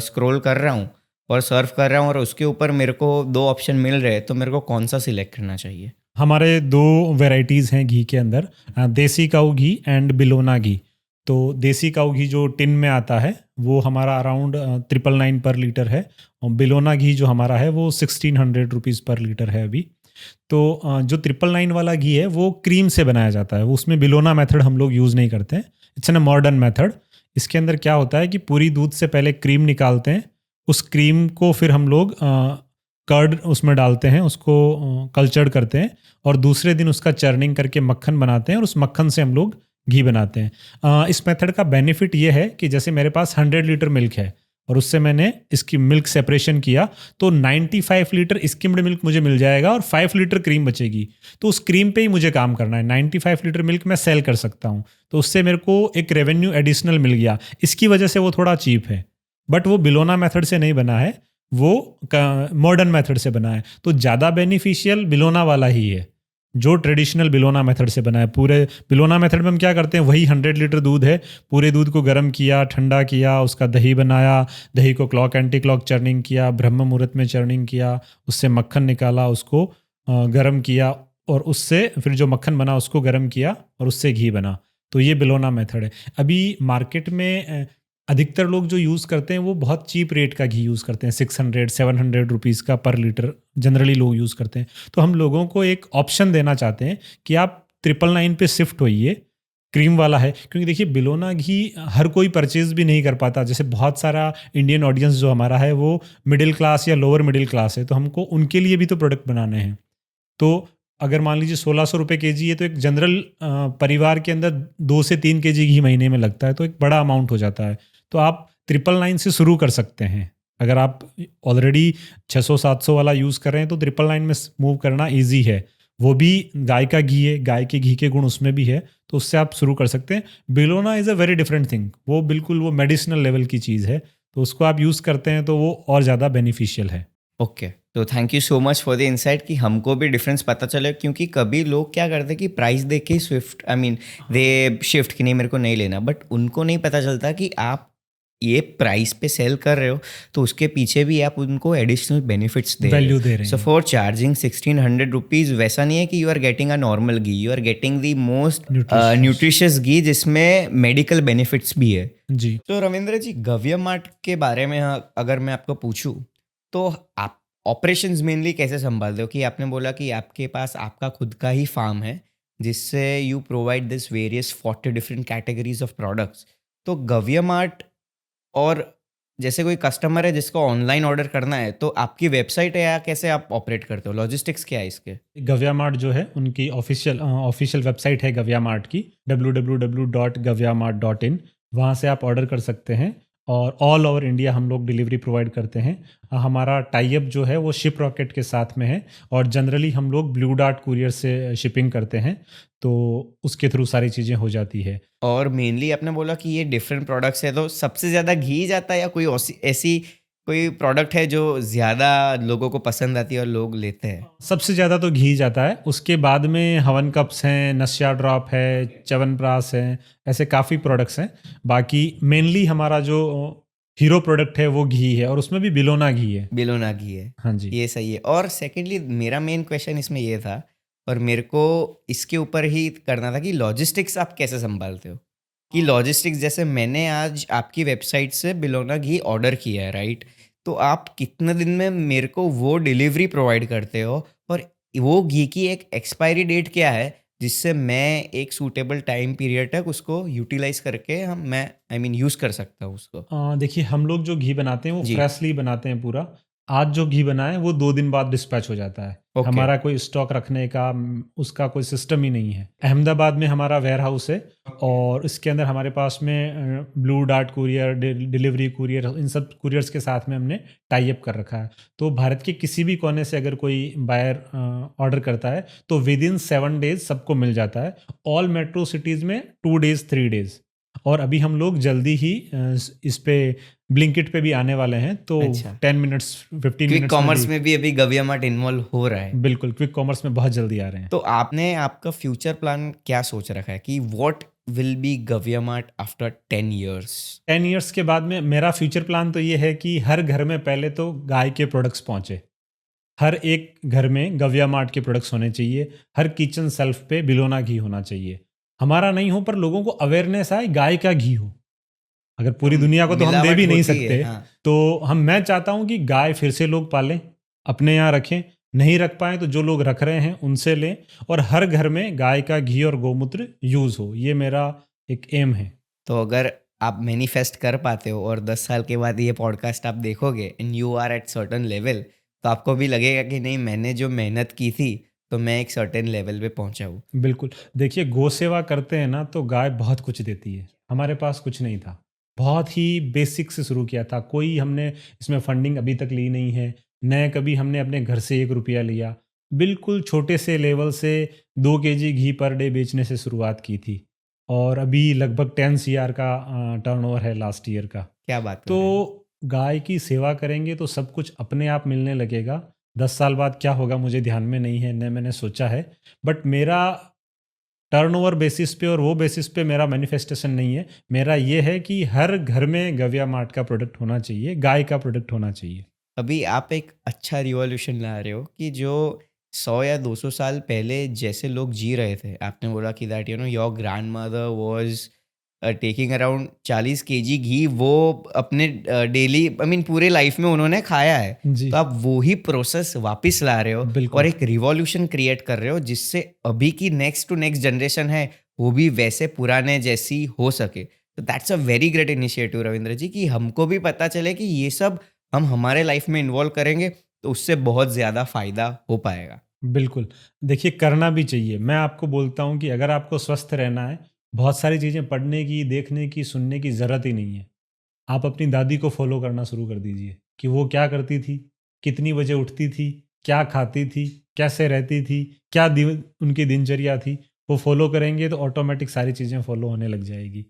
स्क्रॉल कर रहा हूँ और सर्फ कर रहा हूँ और उसके ऊपर मेरे को 2 ऑप्शन मिल रहे हैं, तो मेरे को कौन सा सिलेक्ट करना चाहिए? हमारे 2 वैराइटीज़ हैं घी के अंदर, देसी काऊ घी एंड बिलोना घी। तो देसी काऊ घी जो टिन में आता है वो हमारा अराउंड 999 पर लीटर है, और बिलोना घी जो हमारा है वो 1600 रुपीज़ पर लीटर है अभी। तो जो 999 वाला घी है वो क्रीम से बनाया जाता है, वो उसमें बिलोना मेथड हम लोग यूज़ नहीं करते हैं। It's an a modern method. इसके अंदर क्या होता है कि पूरी दूध से पहले क्रीम निकालते हैं, उस क्रीम को फिर हम लोग कर्ड उसमें डालते हैं, उसको कल्चर्ड करते हैं, और दूसरे दिन उसका चर्निंग करके मक्खन बनाते हैं, और उस मक्खन से हम लोग घी बनाते हैं। इस मेथड का बेनिफिट ये है कि जैसे मेरे पास 100 लीटर मिल्क है और उससे मैंने इसकी मिल्क सेपरेशन किया, तो 95 लीटर स्किम्ड मिल्क मुझे मिल जाएगा और 5 लीटर क्रीम बचेगी। तो उस क्रीम पे ही मुझे काम करना है। 95 लीटर मिल्क मैं सेल कर सकता हूँ, तो उससे मेरे को एक रेवेन्यू एडिशनल मिल गया। इसकी वजह से वो थोड़ा चीप है, बट वो बिलोना मेथड से नहीं बना है, वो मॉडर्न मेथड से बना है। तो ज़्यादा बेनिफिशियल बिलोना वाला ही है, जो ट्रेडिशनल बिलोना मेथड से बना है। पूरे बिलोना मेथड में हम क्या करते हैं, वही 100 लीटर दूध है, पूरे दूध को गर्म किया, ठंडा किया, उसका दही बनाया, दही को क्लॉक एंटी क्लॉक चर्निंग किया, ब्रह्म मुहूर्त में चर्निंग किया, उससे मक्खन निकाला, उसको गर्म किया, और उससे फिर जो मक्खन बना उसको गर्म किया और उससे घी बना। तो ये बिलोना मेथड है। अभी मार्केट में अधिकतर लोग जो यूज़ करते हैं वो बहुत चीप रेट का घी यूज़ करते हैं, 600-700 रुपीज़ का पर लीटर जनरली लोग यूज़ करते हैं। तो हम लोगों को एक ऑप्शन देना चाहते हैं कि आप 999 पे शिफ्ट होइए, क्रीम वाला है। क्योंकि देखिए, बिलोना घी हर कोई परचेज़ भी नहीं कर पाता। जैसे बहुत सारा इंडियन ऑडियंस जो हमारा है वो मिडिल क्लास या लोअर मिडिल क्लास है, तो हमको उनके लिए भी तो प्रोडक्ट बनाने हैं। तो अगर मान लीजिए 1600 रुपये केजी है, तो एक जनरल परिवार के अंदर 2 से 3 केजी घी महीने में लगता है, तो एक बड़ा अमाउंट हो जाता है। तो आप 999 से शुरू कर सकते हैं। अगर आप ऑलरेडी 600-700 वाला यूज़ कर रहे हैं तो 999 में मूव करना ईजी है। वो भी गाय का घी है, गाय के घी के गुण उसमें भी है, तो उससे आप शुरू कर सकते हैं। Bilona is a very different thing, वो बिल्कुल वो मेडिसिनल लेवल की चीज़ है, तो उसको आप यूज़ करते हैं तो वो और ज़्यादा बेनिफिशियल है। ओके, तो thank you so much for the insight कि हमको भी डिफरेंस पता चले, क्योंकि कभी लोग क्या करते हैं कि प्राइस देख के स्विफ्ट दे शिफ्ट कि नहीं मेरे को नहीं लेना, बट उनको नहीं पता चलता कि आप ये प्राइस पे सेल कर रहे हो तो उसके पीछे भी आप उनको एडिशनल बेनिफिट्स दे वैल्यू दे रहे सो हैं। फॉर चार्जिंग 1600 रुपीज़, वैसा नहीं है कि you are getting a normal ghee, you are getting the most Nutritious. Nutritious ghee जिसमें मेडिकल बेनिफिट्स भी है। जी। तो रविंद्र जी, गव्य मार्ट के बारे में अगर मैं आपको पूछूं तो आप ऑपरेशंस मेनली कैसे संभालते हो? कि आपने बोला कि आपके पास आपका खुद का ही फार्म है जिससे you provide this various 40 different categories of products. तो गव्य मार्ट, और जैसे कोई कस्टमर है जिसको ऑनलाइन ऑर्डर करना है, तो आपकी वेबसाइट है या कैसे आप ऑपरेट करते हो? लॉजिस्टिक्स क्या है इसके? गव्या मार्ट जो है उनकी ऑफिशियल वेबसाइट है गव्या मार्ट की, www.gavyamart.in। वहाँ से आप ऑर्डर कर सकते हैं और ऑल ओवर इंडिया हम लोग डिलीवरी प्रोवाइड करते हैं। हमारा टाई अप जो है वो शिप रॉकेट के साथ में है और जनरली हम लोग ब्लू डार्ट कुरियर से शिपिंग करते हैं, तो उसके थ्रू सारी चीज़ें हो जाती है। और मेनली आपने बोला कि ये डिफरेंट प्रोडक्ट्स है, तो सबसे ज़्यादा घी जाता है या कोई ऐसी कोई प्रोडक्ट है जो ज़्यादा लोगों को पसंद आती है और लोग लेते हैं? सबसे ज़्यादा तो घी जाता है, उसके बाद में हवन कप्स हैं, नस्या ड्रॉप है, च्यवनप्राश है, ऐसे काफ़ी प्रोडक्ट्स हैं। बाकी मेनली हमारा जो हीरो प्रोडक्ट है वो घी है और उसमें भी बिलोना घी है। बिलोना घी है। हाँ जी। ये सही है। और सेकेंडली मेरा मेन क्वेश्चन इसमें ये था, और मेरे को इसके ऊपर ही करना था कि लॉजिस्टिक्स आप कैसे संभालते हो? कि लॉजिस्टिक्स, जैसे मैंने आज आपकी वेबसाइट से बिलोना घी ऑर्डर किया है, राइट? तो आप कितने दिन में मेरे को वो डिलीवरी प्रोवाइड करते हो, और वो घी की एक एक्सपायरी डेट क्या है जिससे मैं एक सूटेबल टाइम पीरियड तक उसको यूटिलाइज करके मैं यूज़ कर सकता हूँ उसको? देखिए, हम लोग जो घी बनाते हैं वो जी। फ्रेशली बनाते हैं पूरा। आज जो घी बना है वो 2 दिन बाद डिस्पैच हो जाता है। ओके। हमारा कोई स्टॉक रखने का उसका कोई सिस्टम ही नहीं है। अहमदाबाद में हमारा वेयर हाउस है और इसके अंदर हमारे पास में Blue Dart courier, delivery courier, इन सब कुरियर्स के साथ में हमने टाई अप कर रखा है। तो भारत के किसी भी कोने से अगर कोई बायर ऑर्डर करता है तो विदिन 7 डेज़ सबको मिल जाता है। ऑल मेट्रो सिटीज़ में 2 डेज़, 3 डेज़। और अभी हम लोग जल्दी ही इस पे ब्लिंकिट पे भी आने वाले हैं, तो अच्छा। 10 मिनट्स, 15 क्विक मिनट्स कॉमर्स में भी अभी गव्य मार्ट इन्वॉल्व हो रहा है। बिल्कुल, क्विक कॉमर्स में बहुत जल्दी आ रहे हैं। तो आपने आपका फ्यूचर प्लान क्या सोच रखा है कि व्हाट विल बी गव्य मार्ट आफ्टर 10 इयर्स? 10 इयर्स के बाद में मेरा फ्यूचर प्लान तो ये है कि हर घर में पहले तो गाय के प्रोडक्ट्स पहुँचे। हर एक घर में गव्या मार्ट के प्रोडक्ट्स होने चाहिए। हर किचन शेल्फ पे बिलोना घी होना चाहिए। हमारा नहीं हो पर लोगों को अवेयरनेस आए, गाय का घी हो। अगर पूरी दुनिया को तो हम दे मिलावट भी नहीं होती है, सकते, हाँ। तो मैं चाहता हूँ कि गाय फिर से लोग पालें, अपने यहाँ रखें। नहीं रख पाएँ तो जो लोग रख रहे हैं उनसे लें और हर घर में गाय का घी और गौमूत्र यूज़ हो। ये मेरा एक एम है। तो अगर आप मैनिफेस्ट कर पाते हो और 10 साल के बाद ये पॉडकास्ट आप देखोगे and you are at certain level, तो आपको भी लगेगा कि नहीं, मैंने जो मेहनत की थी तो मैं एक सर्टेन लेवल पे पहुंचा हूँ। बिल्कुल। देखिए, गौ सेवा करते हैं ना तो गाय बहुत कुछ देती है। हमारे पास कुछ नहीं था। बहुत ही बेसिक से शुरू किया था। कोई हमने इसमें फंडिंग अभी तक ली नहीं है। न कभी हमने अपने घर से 1 रुपया लिया। बिल्कुल छोटे से लेवल से 2 केजी घी पर डे बेचने से शुरुआत की थी और अभी लगभग 10 सीआर का टर्नओवर है लास्ट ईयर का। क्या बात कर रहे हैं? तो गाय की सेवा करेंगे तो सब कुछ अपने आप मिलने लगेगा। 10 साल बाद क्या होगा मुझे ध्यान में नहीं है, न मैंने सोचा है। बट मेरा टर्नओवर बेसिस पे और वो बेसिस पे मेरा मैनिफेस्टेशन नहीं है। मेरा ये है कि हर घर में गव्या मार्ट का प्रोडक्ट होना चाहिए, गाय का प्रोडक्ट होना चाहिए। अभी आप एक अच्छा रिवॉल्यूशन ला रहे हो कि जो 100 या 200 साल पहले जैसे लोग जी रहे थे। आपने बोला कि that your grandmother was taking around 40 KG ghee, वो अपने डेली पूरे लाइफ में उन्होंने खाया है। जी, तो आप वो ही प्रोसेस वापस ला रहे हो बिल्कुल। और एक रिवॉल्यूशन क्रिएट कर रहे हो जिससे अभी की नेक्स्ट टू नेक्स्ट जनरेशन है वो भी वैसे पुराने जैसी हो सके। तो that's a very great initiative Ravindra ji, कि हमको भी पता चले कि ये सब हम हमारे लाइफ में इन्वॉल्व करेंगे तो उससे बहुत ज़्यादा फ़ायदा हो पाएगा। बिल्कुल। देखिए, करना भी चाहिए। मैं आपको बोलता हूँ कि अगर आपको स्वस्थ रहना है, बहुत सारी चीज़ें पढ़ने की, देखने की, सुनने की ज़रूरत ही नहीं है। आप अपनी दादी को फ़ॉलो करना शुरू कर दीजिए कि वो क्या करती थी, कितनी बजे उठती थी, क्या खाती थी, कैसे रहती थी, क्या उनकी दिनचर्या थी। वो फ़ॉलो करेंगे तो ऑटोमेटिक सारी चीज़ें फ़ॉलो होने लग जाएगी।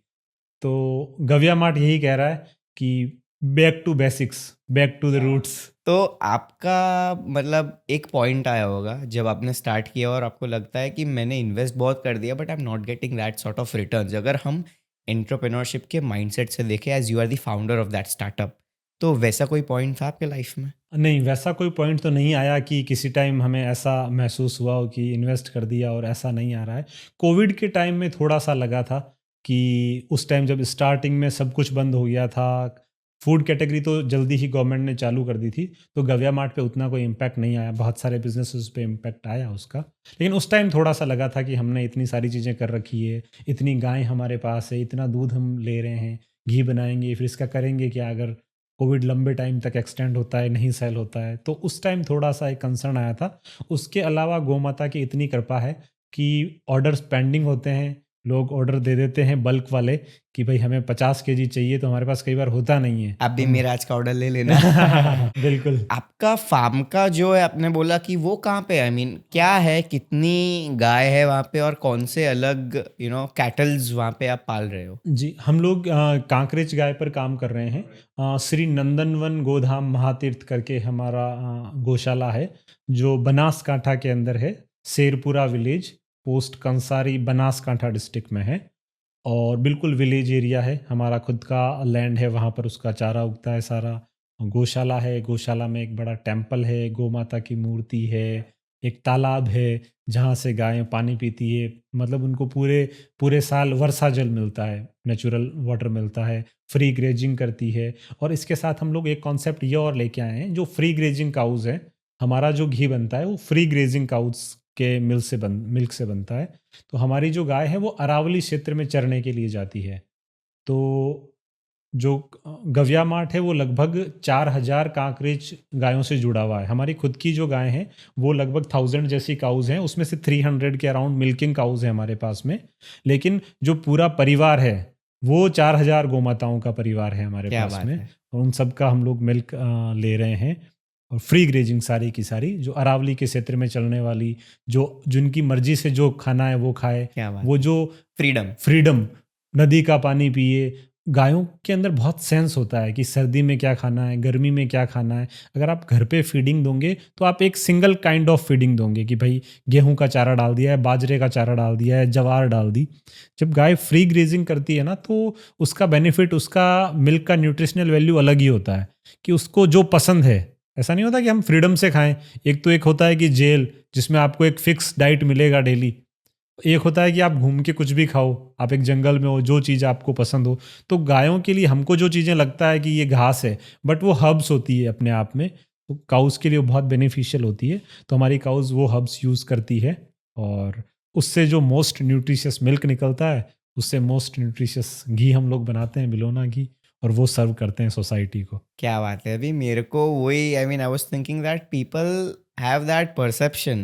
तो गव्या मार्ट यही कह रहा है कि back to basics, back to the roots. तो आपका एक पॉइंट आया होगा जब आपने स्टार्ट किया और आपको लगता है कि मैंने इन्वेस्ट बहुत कर दिया but I am not getting that sort of returns. अगर हम एंटरप्रेन्योरशिप के माइंडसेट से देखें, as you are the founder of that startup, तो वैसा कोई पॉइंट था आपके लाइफ में? नहीं, वैसा कोई पॉइंट तो नहीं आया कि किसी टाइम हमें ऐसा महसूस हुआ हो कि इन्वेस्ट कर दिया और ऐसा नहीं आ रहा है। कोविड के टाइम में थोड़ा-सा लगा था कि उस टाइम जब स्टार्टिंग में सब कुछ बंद हो गया था, फूड कैटेगरी तो जल्दी ही गवर्नमेंट ने चालू कर दी थी, तो गव्या मार्ट पे उतना कोई इम्पैक्ट नहीं आया। बहुत सारे बिजनेसेस पे इम्पैक्ट आया उसका, लेकिन उस टाइम थोड़ा सा लगा था कि हमने इतनी सारी चीज़ें कर रखी है, इतनी गाय हमारे पास है, इतना दूध हम ले रहे हैं, घी बनाएंगे, फिर इसका करेंगे क्या अगर कोविड लंबे टाइम तक एक्सटेंड होता है, नहीं सेल होता है। तो उस टाइम थोड़ा सा एक कंसर्न आया था। उसके अलावा गौ माता की इतनी कृपा है कि ऑर्डर्स पेंडिंग होते हैं, लोग ऑर्डर दे देते हैं बल्क वाले कि भाई हमें 50 केजी चाहिए, तो हमारे पास कई बार होता नहीं है। आप भी मेरा आज का ऑर्डर ले लेना। बिल्कुल। आपका फार्म का जो है, आपने बोला कि वो कहाँ पे है, आई मीन क्या है, कितनी गाय है वहाँ पे, और कौन से अलग कैटल्स वहाँ पे आप पाल रहे हो? जी, हम लोग कांकरेज गाय पर काम कर रहे हैं। श्री नंदनवन गोधाम महातीर्थ करके हमारा गौशाला है, जो बनासकांठा के अंदर है। Sherpura village, post Kansari, Banaskantha district में है, और बिल्कुल विलेज एरिया है। हमारा खुद का लैंड है, वहाँ पर उसका चारा उगता है सारा। गौशाला है, गौशाला में एक बड़ा टेम्पल है, गौ माता की मूर्ति है, एक तालाब है जहाँ से गायें पानी पीती है। मतलब उनको पूरे पूरे साल वर्षा जल मिलता है, नेचुरल वाटर मिलता है, फ्री ग्रेजिंग करती है। और इसके साथ हम लोग एक कॉन्सेप्ट ये और लेके आए हैं, जो फ्री ग्रेजिंग काउज है। हमारा जो घी बनता है वो फ्री ग्रेजिंग काउज के मिल्क से बनता है। तो हमारी जो गाय है वो अरावली क्षेत्र में चरने के लिए जाती है। तो जो गव्या मार्ट है वो लगभग 4000 कांकरेज गायों से जुड़ा हुआ है। हमारी खुद की जो गाय हैं वो लगभग 1000 जैसी काउज हैं, उसमें से 300 के अराउंड मिल्किंग काउज है हमारे पास में। लेकिन जो पूरा परिवार है वो 4000 गौमाताओं का परिवार है हमारे क्या पास बात में, है। और उन सब का हम लोग मिल्क ले रहे हैं। और फ्री ग्रेजिंग सारी की सारी, जो अरावली के क्षेत्र में चलने वाली, जो जिनकी मर्जी से जो खाना है वो खाए, क्या बात, वो जो फ्रीडम, नदी का पानी पिए। गायों के अंदर बहुत सेंस होता है कि सर्दी में क्या खाना है, गर्मी में क्या खाना है। अगर आप घर पे फीडिंग दोगे तो आप एक सिंगल काइंड ऑफ फीडिंग दोगे कि भाई गेहूं का चारा डाल दिया है, बाजरे का चारा डाल दिया है, जवार डाल दी। जब गाय फ्री ग्रेजिंग करती है ना, तो उसका बेनिफिट, उसका मिल्क का न्यूट्रिशनल वैल्यू अलग ही होता है कि उसको जो पसंद है। ऐसा नहीं होता कि हम फ्रीडम से खाएं। एक तो एक होता है कि जेल, जिसमें आपको एक फिक्स डाइट मिलेगा डेली। एक होता है कि आप घूम के कुछ भी खाओ, आप एक जंगल में हो, जो चीज़ आपको पसंद हो। तो गायों के लिए हमको जो चीज़ें लगता है कि ये घास है, बट वो हर्ब्स होती है अपने आप में, तो काउस के लिए वो बहुत बेनिफिशियल होती है। तो हमारी काउस वो हर्ब्स यूज़ करती है, और उससे जो मोस्ट न्यूट्रिशियस मिल्क निकलता है, उससे मोस्ट न्यूट्रिशियस घी हम लोग बनाते हैं, बिलोना घी, और वो सर्व करते हैं सोसाइटी को। क्या बात है। अभी मेरे को वही, I mean I was thinking that people have that perception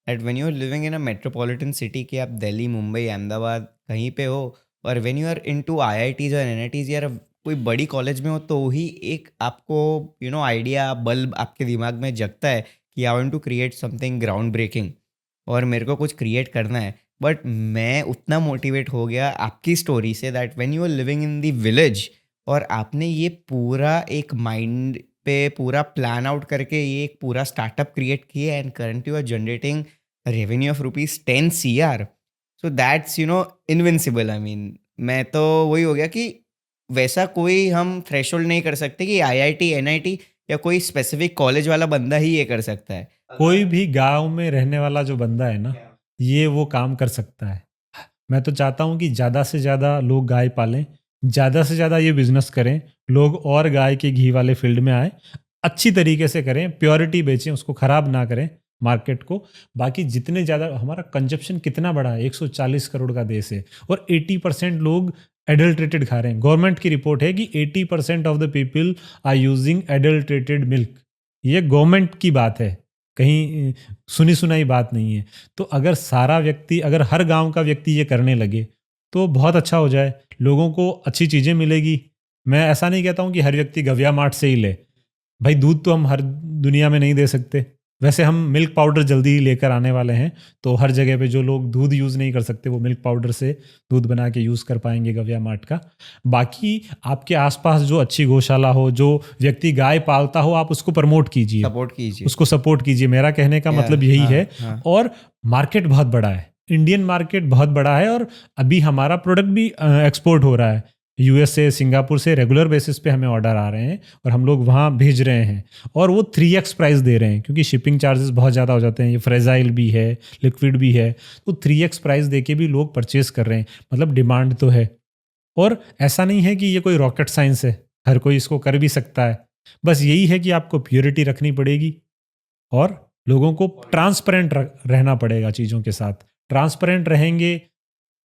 that when you are living in a metropolitan city, कि आप दिल्ली, मुंबई, अहमदाबाद कहीं पे हो, और when you are into IITs और एनआईटीज, यार कोई बड़ी कॉलेज में हो, तो ही एक आपको आइडिया, बल्ब आपके दिमाग में जगता है कि I want to create something groundbreaking, और मेरे को कुछ क्रिएट करना है। बट मैं उतना मोटिवेट हो गया आपकी स्टोरी से that when you are living in the village, और आपने ये पूरा एक माइंड पे पूरा प्लान आउट करके ये एक पूरा स्टार्टअप क्रिएट किया, and current you are generating revenue of ₹10 CR। So that's invincible. I mean मैं तो वही हो गया कि वैसा कोई हम थ्रेशोल्ड नहीं कर सकते कि आईआईटी, एनआईटी या कोई स्पेसिफिक कॉलेज वाला बंदा ही ये कर सकता है। कोई भी गांव में रहने वाला जो बंदा है ना, ये वो काम कर सकता है। मैं तो चाहता हूँ कि ज़्यादा से ज़्यादा लोग गाय पालें, ज़्यादा से ज़्यादा ये बिजनेस करें, लोग और गाय के घी वाले फील्ड में आए, अच्छी तरीके से करें, प्योरिटी बेचें, उसको ख़राब ना करें मार्केट को। बाकी जितने ज़्यादा, हमारा कंजप्शन कितना बड़ा है, 140 करोड़ का देश है, और 80% लोग एडल्ट्रेटेड खा रहे हैं। गवर्नमेंट की रिपोर्ट है कि 80% of the people are using adulterated milk. ये गवर्नमेंट की बात है, कहीं सुनी सुनाई बात नहीं है। तो अगर सारा व्यक्ति, अगर हर गांव का व्यक्ति ये करने लगे तो बहुत अच्छा हो जाए, लोगों को अच्छी चीज़ें मिलेगी। मैं ऐसा नहीं कहता हूँ कि हर व्यक्ति गव्या मार्ट से ही ले, भाई दूध तो हम हर दुनिया में नहीं दे सकते। वैसे हम मिल्क पाउडर जल्दी ही लेकर आने वाले हैं, तो हर जगह पे जो लोग दूध यूज़ नहीं कर सकते वो मिल्क पाउडर से दूध बना के यूज़ कर पाएंगे गव्या मार्ट का। बाकी आपके आसपास जो अच्छी गौशाला हो, जो व्यक्ति गाय पालता हो, आप उसको प्रमोट कीजिए, सपोर्ट कीजिए, उसको सपोर्ट कीजिए। मेरा कहने का मतलब यही है। और मार्केट बहुत बड़ा है, इंडियन मार्केट बहुत बड़ा है, और अभी हमारा प्रोडक्ट भी एक्सपोर्ट हो रहा है। यूएस से, सिंगापुर से रेगुलर बेसिस पे हमें ऑर्डर आ रहे हैं, और हम लोग वहाँ भेज रहे हैं, और वो 3x प्राइस दे रहे हैं, क्योंकि शिपिंग चार्जेस बहुत ज़्यादा हो जाते हैं। ये फ्रेजाइल भी है, लिक्विड भी है, तो 3x प्राइस दे के भी लोग परचेस कर रहे हैं। मतलब डिमांड तो है, और ऐसा नहीं है कि ये कोई रॉकेट साइंस है। हर कोई इसको कर भी सकता है। बस यही है कि आपको प्योरिटी रखनी पड़ेगी और लोगों को ट्रांसपेरेंट रहना पड़ेगा चीज़ों के साथ। ट्रांसपेरेंट रहेंगे,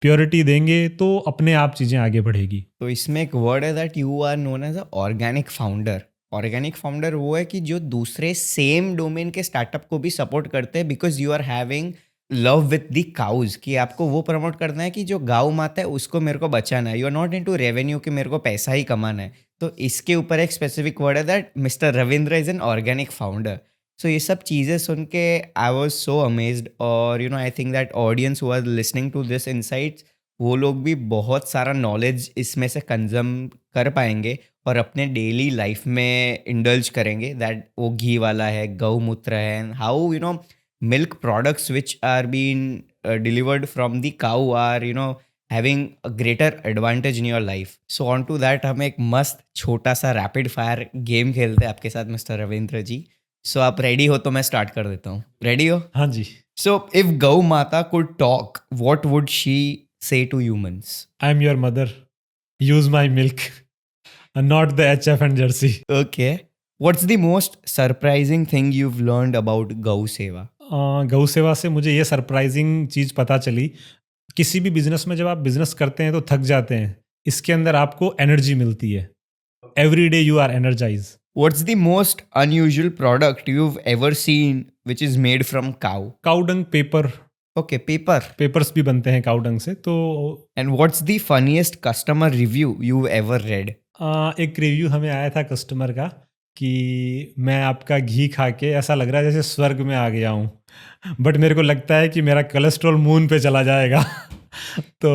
प्योरिटी देंगे तो अपने आप चीज़ें आगे बढ़ेगी। तो इसमें एक वर्ड है that you are known as a organic founder. Organic founder वो है कि जो दूसरे सेम डोमेन के स्टार्टअप को भी सपोर्ट करते हैं because you are having love with the cows, कि आपको वो प्रमोट करना है कि जो गाँव माता है उसको मेरे को बचाना है। You are not into revenue कि मेरे को पैसा ही कमाना है। तो इसके ऊपर एक स्पेसिफिक वर्ड है that mister Ravindra is an organic founder. So ये सब चीज़ें सुन के आई वॉज सो अमेज्ड, और you know I think that audience who are listening to this insights, वो लोग भी बहुत सारा नॉलेज इसमें से कंज्यूम कर पाएंगे और अपने डेली लाइफ में इंडल्ज करेंगे। दैट वो घी वाला है, गौमूत्र है, and how you know milk products which are been delivered from the cow are you know having a greater advantage in your life. So on to that हम एक मस्त छोटा सा रैपिड फायर गेम खेलते हैं आपके साथ मिस्टर रविंद्र जी। सो आप रेडी हो तो मैं स्टार्ट कर देता हूँ। रेडी हो? हाँ जी। So, if Gau Mata could talk, what would she say to humans? I am your mother, use my milk, not the HF and jersey। Okay. What's the most surprising thing you've learned about Gau Seva? गौ सेवा से मुझे ये surprising चीज़ पता चली, किसी भी business में जब आप बिजनेस करते हैं तो थक जाते हैं, इसके अंदर आपको एनर्जी मिलती है। Every day you are energise. What's the most unusual product you've ever seen which is made from cow? Cow dung paper, Okay, paper. Papers भी बनते हैं काउडंग से। तो And what's the funniest customer review you've ever read? एक review हमें आया था customer का कि मैं आपका घी खा के ऐसा लग रहा है जैसे स्वर्ग में आ गया हूँ, बट मेरे को लगता है कि मेरा कोलेस्ट्रॉल मून पे चला जाएगा। तो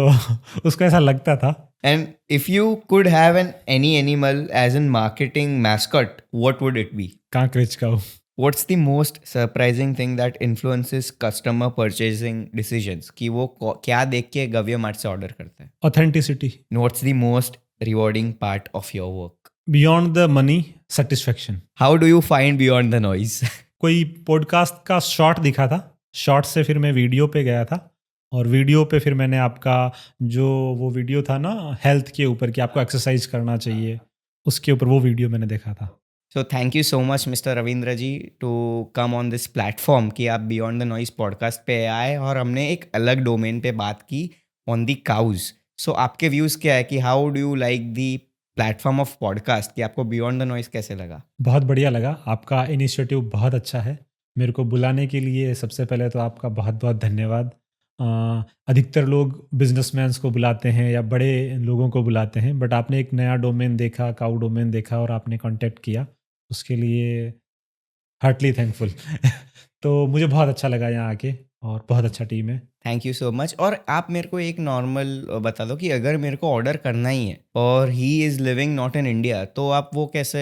उसको ऐसा लगता था। And if you could have any animal as in marketing mascot, what would it be? Kankrej का। What's the most surprising thing that influences customer purchasing decisions? कि वो क्या देख के गव्य मार्ट से ऑर्डर करते हैं? Authenticity. And what's the most rewarding part of your work? Beyond the money satisfaction. How do you find beyond the noise? कोई पॉडकास्ट का शॉर्ट दिखा था, शॉर्ट से फिर मैं वीडियो पे गया था, और वीडियो पे फिर मैंने आपका जो वो वीडियो था ना हेल्थ के ऊपर कि आपको एक्सरसाइज करना चाहिए, उसके ऊपर वो वीडियो मैंने देखा था। So thank you so much Mr. Ravindra ji to come on this platform कि आप Beyond the Noise पॉडकास्ट पे आए और हमने एक अलग डोमेन पे बात की on the cows. So आपके व्यूज़ क्या है कि how do you like the platform of podcast, कि आपको Beyond the Noise कैसे लगा? बहुत बढ़िया लगा, आपका इनिशिएटिव बहुत अच्छा है। मेरे को बुलाने के लिए सबसे पहले तो आपका बहुत बहुत धन्यवाद। अधिकतर लोग बिजनेसमैन्स को बुलाते हैं या बड़े लोगों को बुलाते हैं, बट आपने एक नया डोमेन देखा, काउ डोमेन देखा और आपने कांटेक्ट किया, उसके लिए हार्टली थैंकफुल। तो मुझे बहुत अच्छा लगा यहाँ आके, और बहुत अच्छा टीम है। Thank you so much. और आप मेरे को एक नॉर्मल बता दो कि अगर मेरे को ऑर्डर करना ही है और he is living not in India, तो आप वो कैसे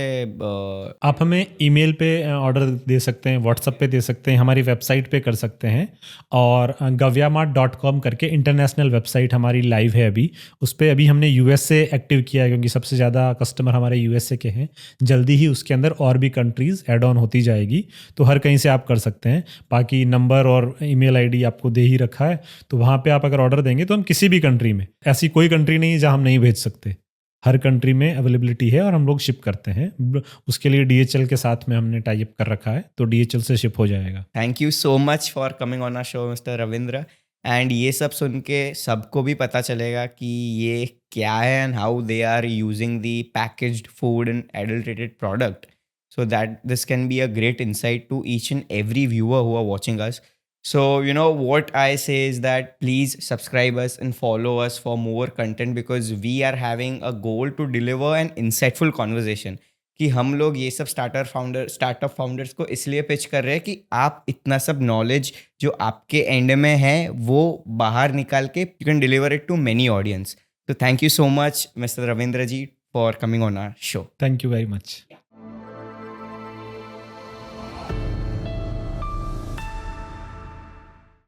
आप हमें ईमेल पे ऑर्डर दे सकते हैं, व्हाट्सएप पे दे सकते हैं, हमारी वेबसाइट पे कर सकते हैं, और gavyamart.com करके इंटरनेशनल वेबसाइट हमारी लाइव है अभी, उस पर अभी हमने US से एक्टिव किया है क्योंकि सबसे ज़्यादा कस्टमर हमारे USA के हैं। जल्दी ही उसके अंदर और भी कंट्रीज़ ऐड ऑन होती जाएगी, तो हर कहीं से आप कर सकते हैं। बाकी नंबर और ईमेल आईडी आपको दे ही रखा है, तो वहाँ पे आप अगर ऑर्डर देंगे तो हम किसी भी कंट्री में, ऐसी कोई कंट्री नहीं है जहाँ हम नहीं भेज सकते, हर कंट्री में अवेलेबिलिटी है और हम लोग शिप करते हैं। उसके लिए DHL के साथ में हमने टाई अप कर रखा है, तो DHL से शिप हो जाएगा। Thank you so much for coming on our show mister Ravindra. And ये सब सुन के सबको भी पता चलेगा कि ये क्या है and how they are using the packaged food and adulterated product, so that this can be a great insight to each and every viewer who are watching us. So, you know, what I say is that please subscribe us and follow us for more content, because we are having a goal to deliver an insightful conversation. कि हम लोग ये सब startup founders को इसलिए pitch कर रहे हैं कि आप इतना सब नॉलेज जो आपके एंड में है वो बाहर निकाल के you can deliver it to many audience. तो thank you so much mister Ravindra ji for coming on our show. Thank you very much.